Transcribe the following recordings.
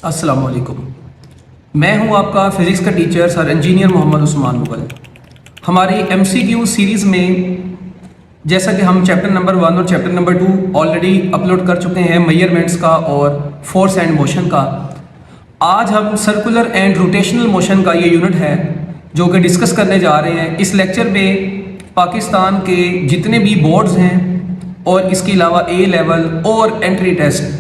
अस्सलाम वालेकुम। मैं हूं आपका फिज़िक्स का teacher sir engineer Mohammed Usman Mughal. हमारी MCQ सीरीज़ में जैसा कि हम चैप्टर नंबर 1 और चैप्टर नंबर 2 ऑलरेडी अपलोड कर चुके हैं मेजरमेंट्स का और फोर्स एंड मोशन का। आज हम सर्कुलर एंड रोटेशनल मोशन का ये यूनिट है जो कि डिस्कस करने जा रहे हैं। इस लेक्चर में पाकिस्तान के जितने भी बोर्ड्स हैं और इसके अलावा A लेवल और एंट्री टेस्ट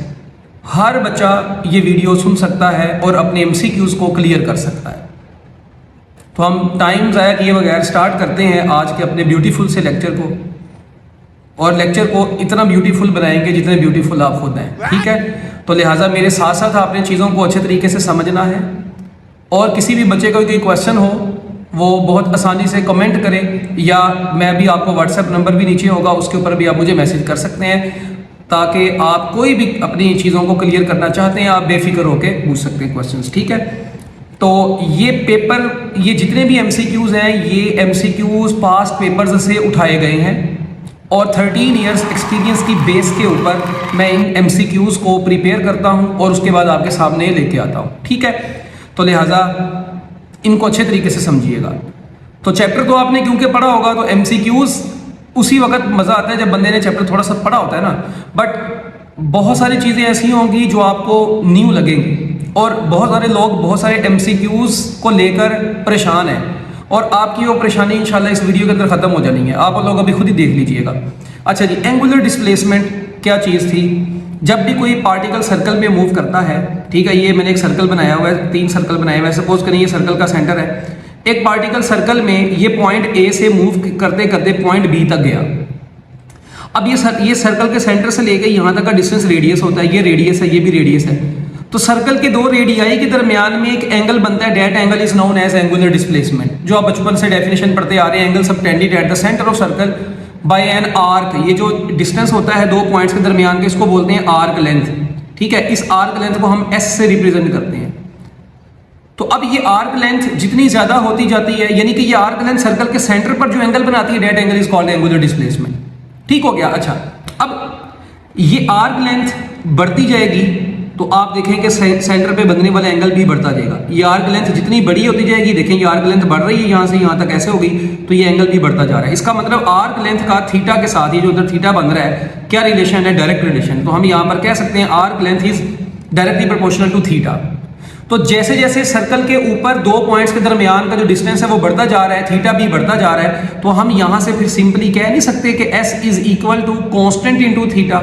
हर बच्चा ये वीडियो सुन सकता है और अपने MCQs को क्लियर कर सकता है। तो हम टाइम ज़ाया किए बगैर स्टार्ट करते हैं आज के अपने ब्यूटीफुल से लेक्चर को, और लेक्चर को इतना ब्यूटीफुल बनाएंगे जितने ब्यूटीफुल आप खुद हैं, ठीक है। तो लिहाजा मेरे साथ साथ आपने चीज़ों को अच्छे तरीके से समझना है, और किसी भी बच्चे का कोई क्वेश्चन हो वो बहुत आसानी से कमेंट करें, या मैं भी आपको व्हाट्सएप नंबर भी नीचे होगा उसके ऊपर भी आप मुझे मैसेज कर सकते हैं, ताकि आप कोई भी अपनी चीज़ों को क्लियर करना चाहते हैं आप बेफिक्र होकर पूछ सकते हैं क्वेश्चंस, ठीक है। तो ये पेपर, ये जितने भी MCQs हैं ये MCQs पास्ट पेपर्स से उठाए गए हैं, और 13 इयर्स एक्सपीरियंस की बेस के ऊपर मैं इन MCQs को प्रिपेयर करता हूँ और उसके बाद आपके सामने लेके आता हूँ, ठीक है। तो लिहाजा इनको अच्छे तरीके से समझिएगा। तो चैप्टर तो आपने क्योंकि पढ़ा होगा, तो MCQs उसी वक्त मज़ा आता है जब बंदे ने चैप्टर थोड़ा सा पढ़ा होता है ना, बट बहुत सारी चीज़ें ऐसी होंगी जो आपको न्यू लगेंगी, और बहुत सारे लोग बहुत सारे MCQs को लेकर परेशान हैं, और आपकी वो परेशानी इंशाल्लाह इस वीडियो के अंदर ख़त्म हो जानी है। आप लोग अभी खुद ही देख लीजिएगा। अच्छा जी, एंगुलर डिस्प्लेसमेंट क्या चीज़ थी? जब भी कोई पार्टिकल सर्कल में मूव करता है, ठीक है, ये मैंने एक सर्कल बनाया हुआ है, 3 सर्कल बनाए हुए हैं, सपोज करें ये सर्कल का सेंटर है। एक पार्टिकल सर्कल में ये पॉइंट A से मूव करते करते पॉइंट B तक गया। अब ये सर्कल के सेंटर से लेके यहाँ तक का डिस्टेंस रेडियस होता है, ये रेडियस है, ये भी रेडियस है। तो सर्कल के दो रेडियाई के दरमियान में एक एंगल बनता है, that angle is known as angular displacement, जो आप बचपन से डेफिनेशन पढ़ते आ रहे हैं, angle subtended at the centre of circle by an arc. ये जो डिस्टेंस होता है दो पॉइंट्स के दरमियान के, इसको बोलते हैं आर्क लेंथ, ठीक है। इस आर्क लेंथ को हम S से रिप्रेजेंट करते हैं। तो अब ये आर्क लेंथ जितनी ज्यादा होती जाती है, यानी कि ये आर्क लेंथ सर्कल के सेंटर पर जो एंगल बनाती है, that angle is called angular displacement, ठीक हो गया। अच्छा, अब ये आर्क लेंथ बढ़ती जाएगी तो आप देखें कि सेंटर पे बनने वाला एंगल भी बढ़ता जाएगा। ये आर्क लेंथ जितनी बड़ी होती जाएगी, देखें ये आर्क लेंथ बढ़ रही है यहाँ से यहाँ तक ऐसे होगी, तो ये एंगल भी बढ़ता जा रहा है। इसका मतलब आर्क लेंथ का थीटा के साथ, ये जो उधर थीटा बन रहा है, क्या रिलेशन है? Direct relation. तो हम यहाँ पर कह सकते हैं arc length is directly proportional to theta. तो जैसे जैसे सर्कल के ऊपर दो पॉइंट्स के दरमियान का जो डिस्टेंस है वो बढ़ता जा रहा है, थीटा भी बढ़ता जा रहा है, तो हम यहां से फिर सिंपली कह नहीं सकते कि S is equal to constant into theta.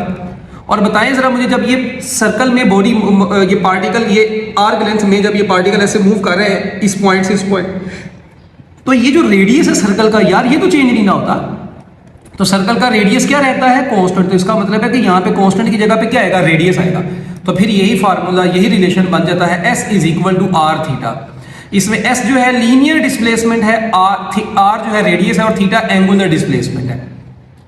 और बताएं जरा मुझे, जब ये सर्कल में बॉडी, ये पार्टिकल, ये आर्क लेंथ में जब ये पार्टिकल ऐसे मूव कर रहे हैं इस पॉइंट से इस पॉइंट, तो ये जो रेडियस है सर्कल का, यार ये तो चेंज नहीं ना होता। तो सर्कल का रेडियस क्या रहता है? कांस्टेंट। तो इसका मतलब है कि यहाँ पे कांस्टेंट की जगह पे क्या आएगा? रेडियस आएगा। तो फिर यही फार्मूला, यही रिलेशन बन जाता है S is equal to R theta. इसमें S जो है लीनियर डिस्प्लेसमेंट है, R जो है रेडियस है, और थीटा एंगुलर डिस्प्लेसमेंट है,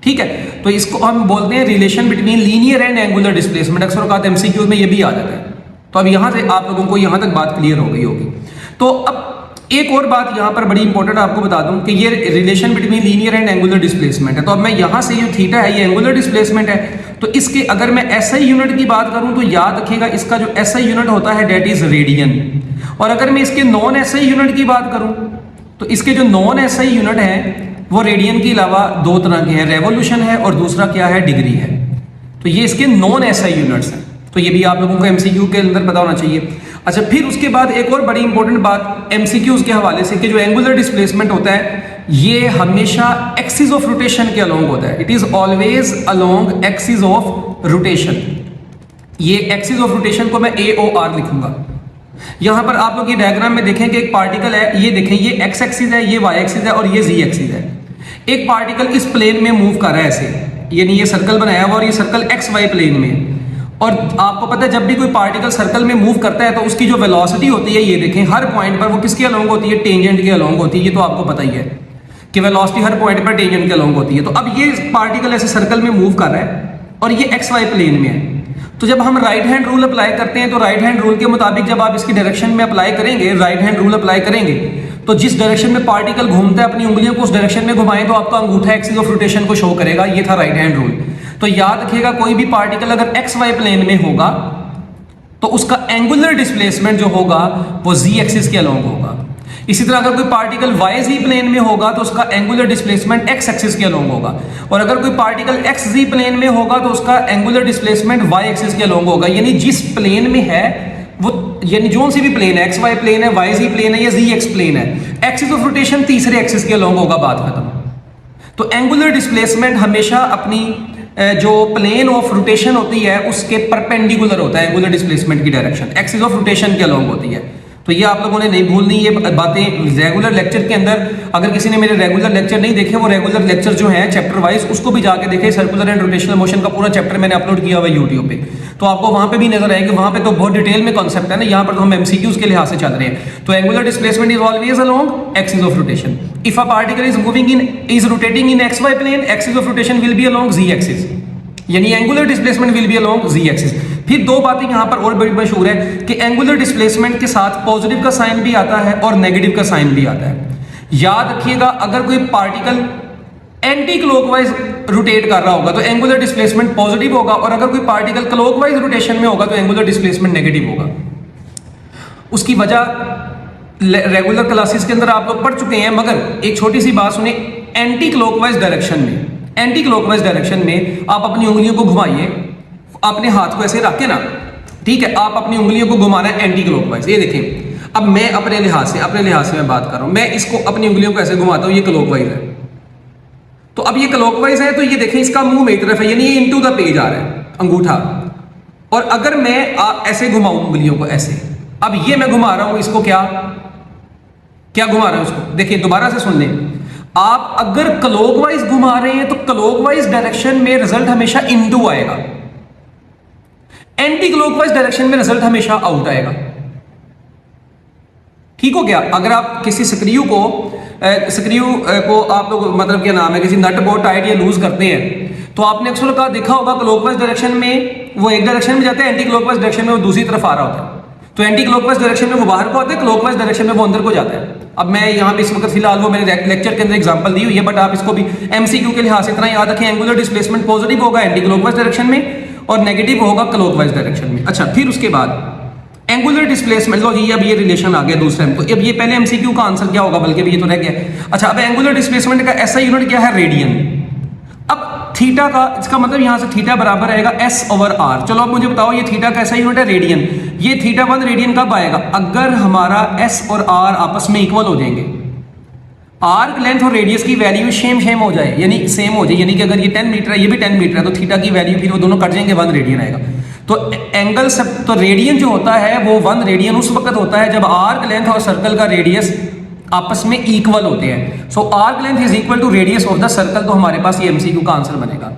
ठीक है। तो इसको हम बोलते हैं relation between linear and angular displacement. अक्सर औकात MCQ में ये भी आ जाता है। तो अब यहाँ से आप लोगों को यहाँ तक बात क्लियर हो गई होगी। तो अब एक और बात यहाँ पर बड़ी इंपॉर्टेंट आपको बता दूं कि ये relation between linear and angular displacement है। तो अब मैं यहाँ से, ये थीटा है, ये एंगुलर डिस्प्लेसमेंट है, तो इसके अगर मैं SI यूनिट की बात करूं तो याद रखिएगा इसका जो SI यूनिट होता है दैट इज रेडियन। और अगर मैं इसके नॉन SI यूनिट की बात करूं तो इसके जो नॉन SI यूनिट है वो रेडियन के अलावा दो तरह के हैं, रेवोल्यूशन है और दूसरा क्या है? डिग्री है। तो ये इसके नॉन SI यूनिट्स हैं। तो ये भी आप लोगों को MCQ के अंदर पता होना चाहिए। अच्छा, फिर उसके बाद एक और बड़ी इंपॉर्टेंट बात MCQs के हवाले से, कि जो एंगुलर डिस्प्लेसमेंट होता है ये हमेशा एक्सिस ऑफ रोटेशन के अलोंग होता है। It is always along axis of rotation. ये एक्सिस ऑफ रोटेशन को मैं AOR लिखूंगा। यहां पर आप लोग ये डायग्राम में देखें कि एक पार्टिकल है, ये देखें, ये X एक्सिस है, ये Y एक्सिस है, और ये Z एक्सिस है। एक पार्टिकल इस प्लेन में मूव कर रहा है ऐसे, यानी ये सर्कल बनाया हुआ और ये सर्कल XY प्लेन में। और आपको पता है जब भी कोई पार्टिकल सर्कल में मूव करता है तो उसकी जो वेलोसिटी होती है, ये देखें, हर पॉइंट पर वो किसके अलोंग होती है? टेंजेंट के अलोंग होती है। ये तो आपको पता ही है कि वेलोसिटी हर पॉइंट पर टेंजेंट के अलोंग होती है। तो अब ये पार्टिकल ऐसे सर्कल में मूव कर रहा है और ये XY प्लेन में है। तो जब हम राइट हैंड रूल अप्लाई करते हैं तो राइट हैंड रूल के मुताबिक जब आप इसकी डायरेक्शन में अप्लाई करेंगे, राइट हैंड रूल अप्लाई करेंगे, तो जिस डायरेक्शन में पार्टिकल घूमता है अपनी उंगलियों को उस डायरेक्शन में घुमाएं तो आपका अंगूठा एक्सिस ऑफ रोटेशन को शो करेगा। ये था राइट हैंड रूल। तो याद रखिएगा कोई भी पार्टिकल अगर XY प्लेन में होगा तो उसका एंगुलर डिस्प्लेसमेंट जो होगा वो z एक्सिस के अलोंग होगा। इसी तरह अगर कोई पार्टिकल yz प्लेन में होगा तो उसका एंगुलर डिस्प्लेसमेंट x एक्सिस के अलोंग होगा, और अगर कोई पार्टिकल xz प्लेन में होगा तो उसका एंगुलर डिस्प्लेसमेंट y एक्सिस के अलोंग होगा। यानी जिस प्लेन में है वो, यानी जो सी भी प्लेन है, xy प्लेन है, yz प्लेन है या zx प्लेन है, एक्सिस ऑफ रोटेशन तीसरे एक्सिस के अलोंग होगा, बात खत्म। तो एंगुलर डिस्प्लेसमेंट हमेशा अपनी जो प्लेन ऑफ रोटेशन होती है उसके परपेंडिकुलर होता है, एंगुलर डिस्प्लेसमेंट की डायरेक्शन एक्सिस ऑफ रोटेशन के अलोंग होती है। तो ये आप लोगों ने नहीं भूलनी ये बातें रेगुलर लेक्चर के अंदर। अगर किसी ने मेरे रेगुलर लेक्चर नहीं देखे, वो रेगुलर लेक्चर जो है चैप्टर वाइज उसको भी जाके देखे। सर्कुलर एंड रोटेशनल मोशन का पूरा चैप्टर मैंने अपलोड किया हुआ है यूट्यूब पे, तो आपको वहां पे भी नजर आएगा। वहां पे तो बहुत डिटेल में कॉन्सेप्ट है ना, यहाँ पर तो हम एमसीक्यूज के लिहाज से चल रहे हैं। तो angular displacement is always along axis of rotation. If a particle is rotating in X Y plane, axis of rotation will be along Z axis, यानी angular displacement will be along Z axis. फिर दो बातें यहां पर और बड़ी मशहूर है कि एंगुलर डिस्प्लेसमेंट के साथ पॉजिटिव का साइन भी आता है और नेगेटिव का साइन भी आता है। याद रखिएगा, अगर कोई पार्टिकल एंटी क्लॉकवाइज रोटेट कर रहा होगा तो एंगुलर डिस्प्लेसमेंट पॉजिटिव होगा, और अगर कोई पार्टिकल क्लॉकवाइज रोटेशन में होगा तो एंगुलर डिस्प्लेसमेंट नेगेटिव होगा। उसकी वजह रेगुलर क्लासेस के अंदर आप लोग पढ़ चुके हैं, मगर एक छोटी सी बात सुने। एंटी क्लॉकवाइज डायरेक्शन में, एंटी क्लॉकवाइज डायरेक्शन में आप अपनी उंगलियों को घुमाइए, अपने हाथ को ऐसे रखें ना, ठीक है, आप अपनी उंगलियों को घुमाना है एंटी क्लॉकवाइज। ये देखें, अब मैं अपने लिहाज से मैं बात कर रहा हूं, मैं इसको अपनी उंगलियों को ऐसे घुमाता हूं, ये क्लॉकवाइज है। तो अब ये क्लॉकवाइज है तो ये देखें इसका मुंह मेरी तरफ है, यानी ये इनटू द पेज आ रहा है अंगूठा। और अगर मैं ऐसे घुमाऊं उंगलियों को ऐसे, अब ये मैं घुमा रहा हूं इसको, क्या घुमा रहा हूं इसको, देखिए दोबारा से सुन लें। आप अगर क्लॉकवाइज घुमा रहे हैं तो क्लॉकवाइज डायरेक्शन में रिजल्ट हमेशा इनटू आएगा, एंटी क्लॉकवाइज डायरेक्शन में रिजल्ट हमेशा आउट आएगा। ठीक हो गया। अगर आप किसी स्क्रू को आप लोग मतलब क्या नाम है, किसी नट बोल्ट टाइट या लूज करते हैं तो आपने अक्सर का देखा होगा क्लॉकवाइज डायरेक्शन में वो एक डायरेक्शन में जाता है, एंटी क्लॉकवाइज डायरेक्शन में वो दूसरी तरफ आ रहा होता है। तो एंटी क्लॉकवाइज डायरेक्शन में वो बाहर को आता है, क्लॉकवाइज डायरेक्शन में वो अंदर को जाता है। अब मैं यहाँ पे इस वक्त फिलहाल वो मैंने लेक्चर के अंदर एग्जांपल दी हुई है, बट आप इसको भी एमसीक्यू के लिहाज से इतना याद रखें, एंगुलर डिस्प्लेसमेंट पॉजिटिव होगा एंटी क्लॉकवाइज डायरेक्शन में और नेगेटिव होगा क्लॉकवाइज डायरेक्शन में। अच्छा, फिर उसके बाद एंगुलर डिस्प्लेसमेंट, लो जी अब ये रिलेशन आ गया दूसरे में, तो अब ये पहले एमसीक्यू का आंसर क्या होगा, बल्कि ये तो रह गया। अच्छा, अब एंगुलर डिस्प्लेसमेंट का ऐसा यूनिट क्या है, रेडियन। अब थीटा का, इसका मतलब यहां से थीटा बराबर रहेगा एस ओवर आर। चलो अब मुझे बताओ ये थीटा कैसा यूनिट है, रेडियन। ये थीटा 1 रेडियन कब आएगा, अगर हमारा एस और आर आपस में इक्वल हो जाएंगे, आर्क लेंथ और रेडियस की वैल्यू सेम हो जाए, यानी सेम हो जाए, यानी कि अगर ये 10 मीटर है ये भी 10 मीटर है तो थीटा की वैल्यू फिर वो दोनों कट जाएंगे, 1 रेडियन आएगा। तो एंगल सब, तो रेडियन जो होता है वो 1 रेडियन उस वक्त होता है जब आर्क लेंथ और सर्कल का रेडियस आपस में इक्वल होते हैं। So arc length is equal to radius of the circle, तो हमारे पास ये एमसीक्यू का आंसर बनेगा।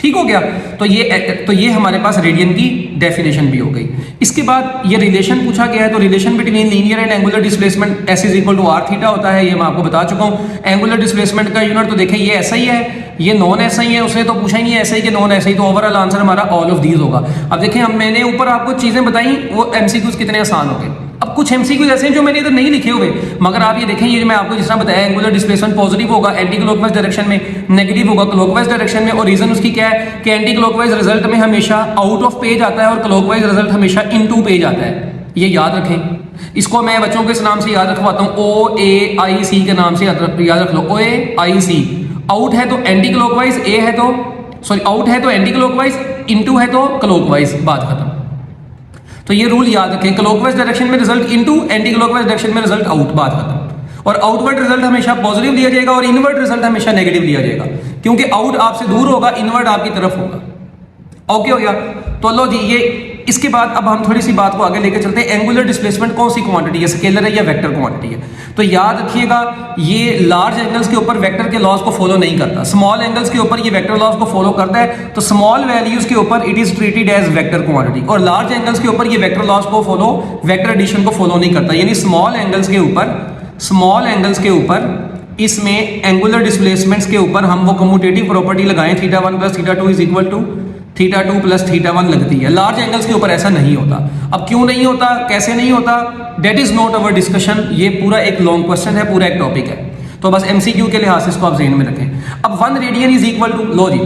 ठीक हो गया। तो ये हमारे पास रेडियन की डेफिनेशन भी हो गई। इसके बाद ये रिलेशन पूछा गया है, तो relation between linear and angular displacement S is equal to R theta होता है, ये मैं आपको बता चुका हूँ। एंगुलर डिस्प्लेसमेंट का यूनिट तो देखें ये ऐसा ही है, ये नॉन ऐसा ही है, उसने तो पूछा ही नहीं ऐसा ही कि नॉन ऐसा ही, तो ओवरऑल आंसर हमारा ऑल ऑफ दीज होगा। अब देखें, हम मैंने ऊपर आपको चीजें बताई, वो एमसीक्यूज कितने आसान हो गए। अब कुछ एमसीक्यूज ऐसे हैं जो मैंने इधर नहीं लिखे हुए, मगर आप ये देखें, ये मैं आपको जिस तरह बताया, एंगुलर डिस्प्लेसमेंट पॉजिटिव होगा एंटी क्लॉकवाइज डायरेक्शन में, नेगेटिव होगा क्लॉकवाइज डायरेक्शन में, और रीजन उसकी क्या है कि एंटी क्लॉकवाइज रिजल्ट में हमेशा आउट ऑफ पेज आता है और क्लॉकवाइज रिजल्ट हमेशा इनटू पेज आता है। ये याद रखें। इसको मैं बच्चों के इस नाम से याद रखवाता हूँ, OAIC के नाम से याद रख लो, OAIC। आउट है तो एंटी क्लॉकवाइज, ए है तो सॉरी आउट है तो एंटी क्लॉकवाइज, इनटू है तो क्लॉकवाइज, बात खत्म। तो ये रूल याद रखें, क्लॉकवाइज डायरेक्शन में result into, anti clockwise direction में रिजल्ट आउट, बात खत्म। और आउटवर्ड रिजल्ट हमेशा पॉजिटिव लिया जाएगा और इनवर्ड रिजल्ट हमेशा नेगेटिव लिया जाएगा, क्योंकि आउट आपसे दूर होगा, इनवर्ड आपकी तरफ होगा। ओके हो गया। तो लो जी, ये इसके बाद अब हम थोड़ी सी बात को आगे लेकर चलते हैं। एंगुलर डिस्प्लेसमेंट कौन सी क्वांटिटी है, स्केलर है या वेक्टर क्वांटिटी है? तो याद रखिएगा, ये लार्ज एंगल्स के ऊपर वेक्टर के लॉज को फॉलो नहीं करता, स्मॉल एंगल्स के ऊपर ये वेक्टर लॉज को फॉलो करता है। तो स्मॉल वैल्यूज के ऊपर it is treated as vector quantity, और लार्ज एंगल्स के ऊपर ये वेक्टर लॉज को फॉलो, वेक्टर एडिशन को फॉलो नहीं करता। यानी स्मॉल एंगल्स के ऊपर इसमें एंगुलर डिस्प्लेसमेंट्स के ऊपर हम वो कम्यूटेटिव प्रॉपर्टी लगाएं, θ1 + θ2 इज इक्वल टू θ2 + θ1 लगती है। लार्ज एंगल्स के ऊपर ऐसा नहीं होता। अब क्यों नहीं होता, कैसे नहीं होता, that is not our discussion. ये पूरा एक लॉन्ग क्वेश्चन है, पूरा एक टॉपिक है। तो बस एमसीक्यू के लिहाज से इसको आप ज़हन में रखें। अब 1 रेडियन इज इक्वल टू, लो जी,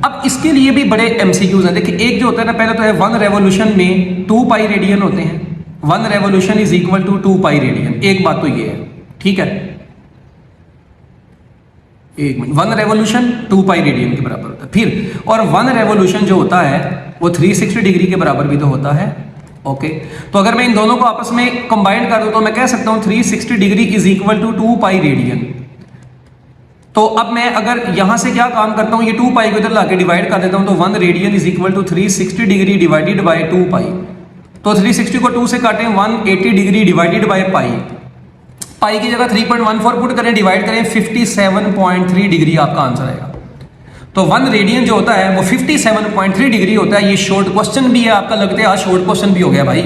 अब इसके लिए भी बड़े एमसीक्यूज हैं। देखिए एक जो होता है ना, पहले तो है 1 रेवोल्यूशन में 2 पाई रेडियन होते हैं। 1 revolution is equal to 2 pi radian, एक बात तो ये है, ठीक है, एक मिनट, 1 रेवोल्यूशन 2 पाई रेडियन के बराबर होता है। फिर और 1 रेवोल्यूशन जो होता है वो 360 डिग्री के बराबर भी तो होता है। ओके, तो अगर मैं इन दोनों को आपस में कंबाइन कर दूं तो मैं कह सकता हूं 360 degree is equal to 2 pi radian. तो अब मैं अगर यहां से क्या काम करता हूं, ये 2 पाई को इधर लाके डिवाइड कर देता हूं, तो 1 radian is equal to 360 degree divided by 2 pi. तो 360 को 2 से काटें, 180 degree divided by pi. Pi की जगह 3.14 पुट करें, डिवाइड करें, 57.3 डिग्री आपका आंसर आएगा। तो 1 रेडियन जो होता है वो 57.3 डिग्री होता है। ये शॉर्ट क्वेश्चन भी है आपका, लगता है आज शॉर्ट क्वेश्चन भी हो गया भाई,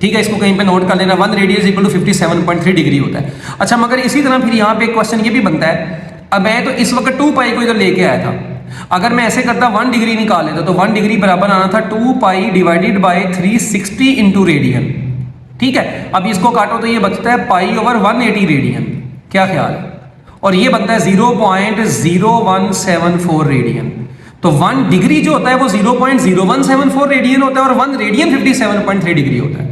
ठीक है, इसको कहीं पे नोट कर लेना। 1 रेडियन इक्वल टू 57.3 डिग्री होता है। अच्छा, मगर इसी तरह फिर यहाँ पे एक क्वेश्चन ये भी बनता है, अब मैं तो इस वक्त 2 पाई को इधर लेके आया था, अगर मैं ऐसे करता 1 डिग्री निकाल लेता तो 1 डिग्री बराबर आना था 2 पाई डिवाइडेड बाय 360 इंटू रेडियन, ठीक है। अब इसको काटो तो ये बचता है पाई ओवर 180 रेडियन, क्या ख्याल है, और ये बनता है 0.0174 रेडियन। तो 1 डिग्री जो होता है वो 0.0174 रेडियन होता है और 1 रेडियन 57.3 डिग्री होता है।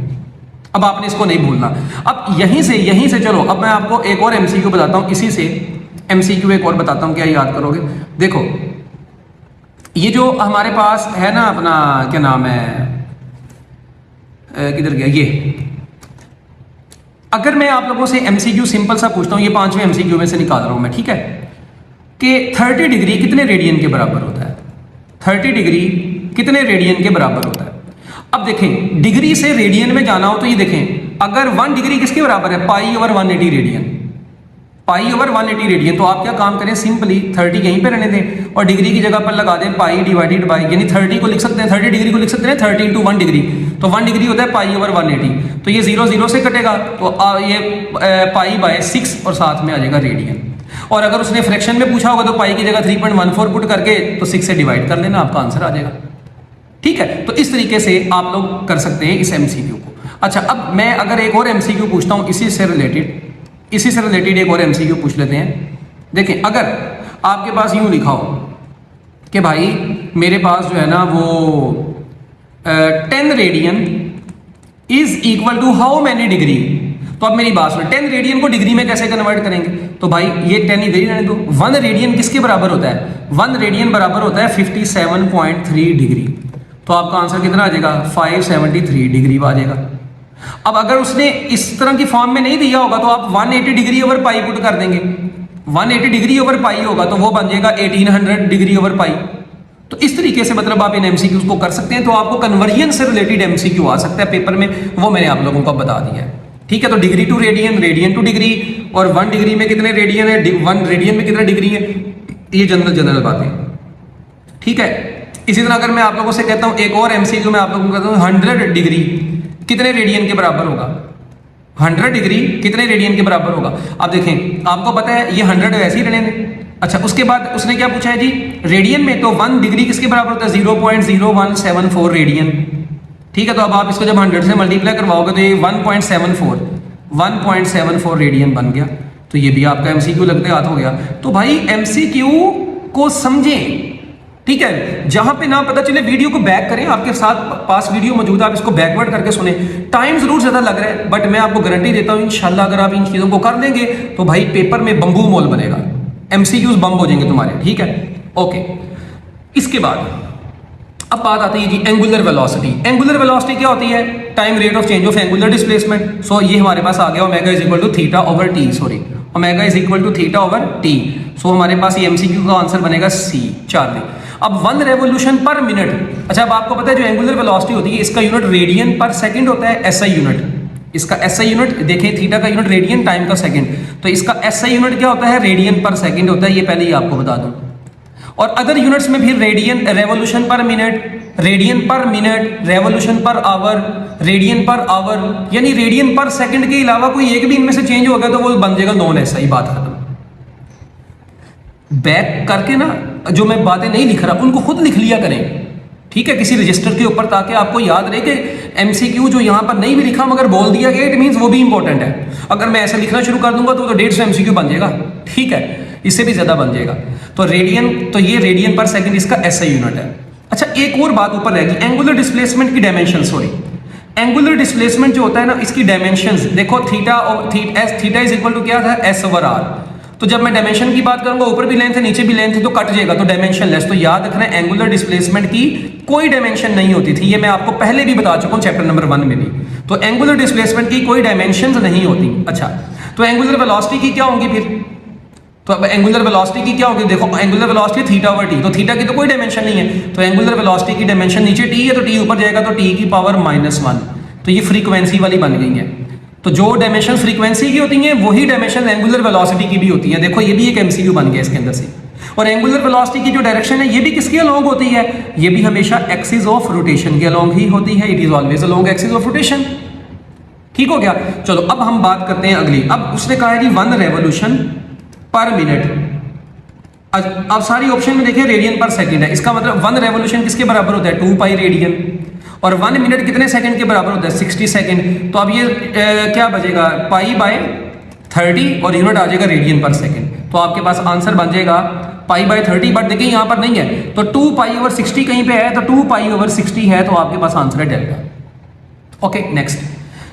अब आपने इसको नहीं भूलना। अब यहीं से चलो, अब मैं आपको एक और एमसीक्यू बताता हूं, इसी से एमसीक्यू एक और बताता हूं, क्या याद करोगे। देखो ये जो हमारे पास है ना अपना, क्या नाम है, किधर गया ये, अगर मैं आप लोगों से एमसीक्यू सिंपल सा पूछता हूं, ये 5वें एमसीक्यू में से निकाल रहा हूं मैं, ठीक है, कि 30 डिग्री कितने रेडियन के बराबर होता है। 30 डिग्री कितने रेडियन के बराबर होता है। अब देखें, डिग्री से रेडियन में जाना हो तो ये देखें, अगर 1 डिग्री किसके बराबर है, pi over 180 radian, pi over 180 radian. तो आप क्या काम करें, सिंपली 30 यहीं पे रहने दें और डिग्री की जगह पर लगा दें पाई डिवाइडेड बाई, यानी 30 को लिख सकते हैं, 30 डिग्री को लिख सकते हैं 30 इंटू 1 डिग्री। तो 1 डिग्री होता है पाई ओवर 180, तो ये 0 0 से कटेगा, तो ये पाई बाय 6 और साथ में आ जाएगा रेडियन। और अगर उसने फ्रैक्शन में पूछा होगा तो पाई की जगह 3.14 पुट करके तो 6 से डिवाइड कर लेना, आपका आंसर आ जाएगा, ठीक है। तो इस तरीके से आप लोग कर सकते हैं इस एमसीक्यू को। अच्छा, अब मैं अगर एक और एमसीक्यू पूछता हूं इसी से रिलेटेड एक और एमसीक्यू पूछ लेते हैं। देखें, अगर आपके पास यूं लिखा हो कि भाई मेरे पास जो है ना वो 10 radian is equal to how many degree, तो अब मेरी बात सुनो, 10 रेडियन को डिग्री में कैसे कन्वर्ट करेंगे, तो भाई ये 10 इधर ही रहने दो। 1 रेडियन किसके बराबर होता है, 1 रेडियन बराबर होता है 57.3 डिग्री, तो आपका आंसर कितना आ जाएगा, 573 डिग्री आ जाएगा। अब अगर उसने इस तरह की फॉर्म में नहीं दिया होगा तो आप 180 डिग्री ओवर पाई पुट कर देंगे, 180 डिग्री ओवर पाई होगा तो वो बन जाएगा 1800 डिग्री ओवर पाई। तो इस तरीके से मतलब आप इन एमसीक्यूज को कर सकते हैं। तो आपको कन्वर्जन से रिलेटेड एमसीक्यू आ सकता है पेपर में, वो मैंने आप लोगों को बता दिया है, ठीक है। तो degree to radian, radian to degree, और 1 डिग्री में कितने रेडियन है, 1 रेडियन में कितना डिग्री है, ये जनरल बातें, ठीक है। इसी तरह अगर मैं आप लोगों से कहता हूं एक और एमसीक्यू में आप लोगों को कहता हूं 100 डिग्री कितने रेडियन के बराबर होगा, 100 डिग्री कितने रेडियन के बराबर होगा। अब देखें, आपको पता है ये 100 वैसे ही रहने दें। अच्छा, उसके बाद उसने क्या पूछा है जी, रेडियन में, तो 1 डिग्री किसके बराबर होता है, 0.0174 रेडियन, ठीक है। तो अब आप इसको जब 100 से मल्टीप्लाई करवाओगे तो ये 1.74 रेडियन बन गया। तो ये भी आपका एमसीक्यू लगते हाथ हो गया। तो भाई एमसीक्यू को समझें, ठीक है। जहां पे ना पता चले वीडियो को बैक करें, आपके साथ पास वीडियो मौजूद है, आप इसको बैकवर्ड करके सुने। टाइम जरूर ज्यादा लग रहा है, बट मैं आपको गारंटी देता हूं इंशाल्लाह अगर आप इन चीजों को कर देंगे तो भाई पेपर में बम्बू मोल बनेगा, एमसीक्यूज बम हो जाएंगे तुम्हारे, ठीक है। ओके, इसके बाद अब बात आती है जी एंगुलर वेलोसिटी। एंगुलर वेलोसिटी क्या होती है, time rate of change of angular displacement. So ये हमारे पास आ गया omega is equal to theta over T, sorry omega is equal to theta over T. So हमारे पास ये एमसीक्यू का आंसर बनेगा सी, चार्ली। अब 1 रेवोल्यूशन पर मिनट, अच्छा अब आपको पता है जो एंगुलर वेलोसिटी होती है इसका यूनिट रेडियन पर सेकंड होता है, एसआई यूनिट। इसका एसआई यूनिट देखें, थीटा का यूनिट रेडियन, टाइम का सेकंड, तो इसका एसआई यूनिट क्या होता है, रेडियन पर सेकंड होता है, ये पहले ही आपको बता दूं। और अदर यूनिट्स में फिर रेडियन, रेवोल्यूशन पर मिनट, रेडियन पर minute, revolution per hour, radian per our, यानी रेडियन पर सेकंड के अलावा कोई एक भी इनमें से चेंज हो गया तो वो बन जाएगा नॉन एसआई, बात खत्म। बैक करके ना जो मैं बातें नहीं लिख रहा उनको खुद लिख लिया करें, ठीक है, किसी रजिस्टर के ऊपर, ताकि आपको याद रहे कि एमसीक्यू जो यहाँ पर नहीं भी लिखा मगर बोल दिया गया, इट मींस वो भी इंपॉर्टेंट है। अगर मैं ऐसा लिखना शुरू कर दूंगा तो 150 एमसीक्यू बन जाएगा। ठीक है, इससे भी ज्यादा बन जाएगा। तो रेडियन, तो ये रेडियन पर सेकंड इसका एसआई यूनिट है। अच्छा, एक और बात ऊपर रहेगी, एंगुलर डिस्प्लेसमेंट की डायमेंशन, सॉरी, एंगुलर डिस्प्लेसमेंट जो होता है ना, इसकी डायमेंशंस देखो, थीटा इज इक्वल टू क्या था, एस ओवर आर। तो जब मैं डायमेंशन की बात करूंगा, ऊपर भी लेंथ है नीचे भी लेंथ है, तो कट जाएगा, तो डायमेंशन लेस। तो याद रखना एंगुलर डिस्प्लेसमेंट की कोई डायमेंशन नहीं होती थी, ये मैं आपको पहले भी बता चुका हूं चैप्टर नंबर 1 में भी। तो एंगुलर डिस्प्लेसमेंट की कोई डायमेंशन नहीं होती। अच्छा, तो एंगुलर वेलोसिटी की क्या होंगी फिर? तो अब एंगुलर वेलोसिटी की क्या होगी? देखो, angular velocity theta over T, तो थीटा की तो कोई डायमेंशन नहीं है, तो एंगुलर वेलोसिटी की डायमेंशन नीचे टी है, तो टी ऊपर जाएगा, तो टी की पावर -1। तो ये फ्रीक्वेंसी वाली बन गई है। तो जो डायमेंशन फ्रीक्वेंसी की होती हैं वही डायमेंशन एंगुलर वेलोसिटी की भी होती है। देखो, ये भी एक एमसीक्यू बन गया इसके अंदर से। और एंगुलर वेलोसिटी की जो डायरेक्शन है ये भी किसके अलोंग होती है? ये भी हमेशा एक्सिस ऑफ रोटेशन के अलोंग ही होती है। It is always along axis of rotation. ठीक हो गया। चलो अब हम बात करते हैं अगली। अब उसने कहा है कि 1 रेवोल्यूशन पर मिनट। अब सारी ऑप्शन में देखिए रेडियन पर सेकंड है, इसका मतलब 1 रेवोल्यूशन किसके बराबर होता है? 2 पाई रेडियन। और 1 मिनट कितने सेकंड के बराबर होता है? 60 सेकंड। तो अब ये क्या बचेगा? पाई बाय 30 और यूनिट आ जाएगा रेडियन पर सेकंड। तो आपके पास आंसर बन जाएगा पाई बाय 30, बट देखिए यहाँ पर नहीं है, तो 2 पाई ओवर 60 कहीं पे है, तो 2 पाई ओवर 60 है, तो आपके पास आंसर है डेल्टा। Okay, next.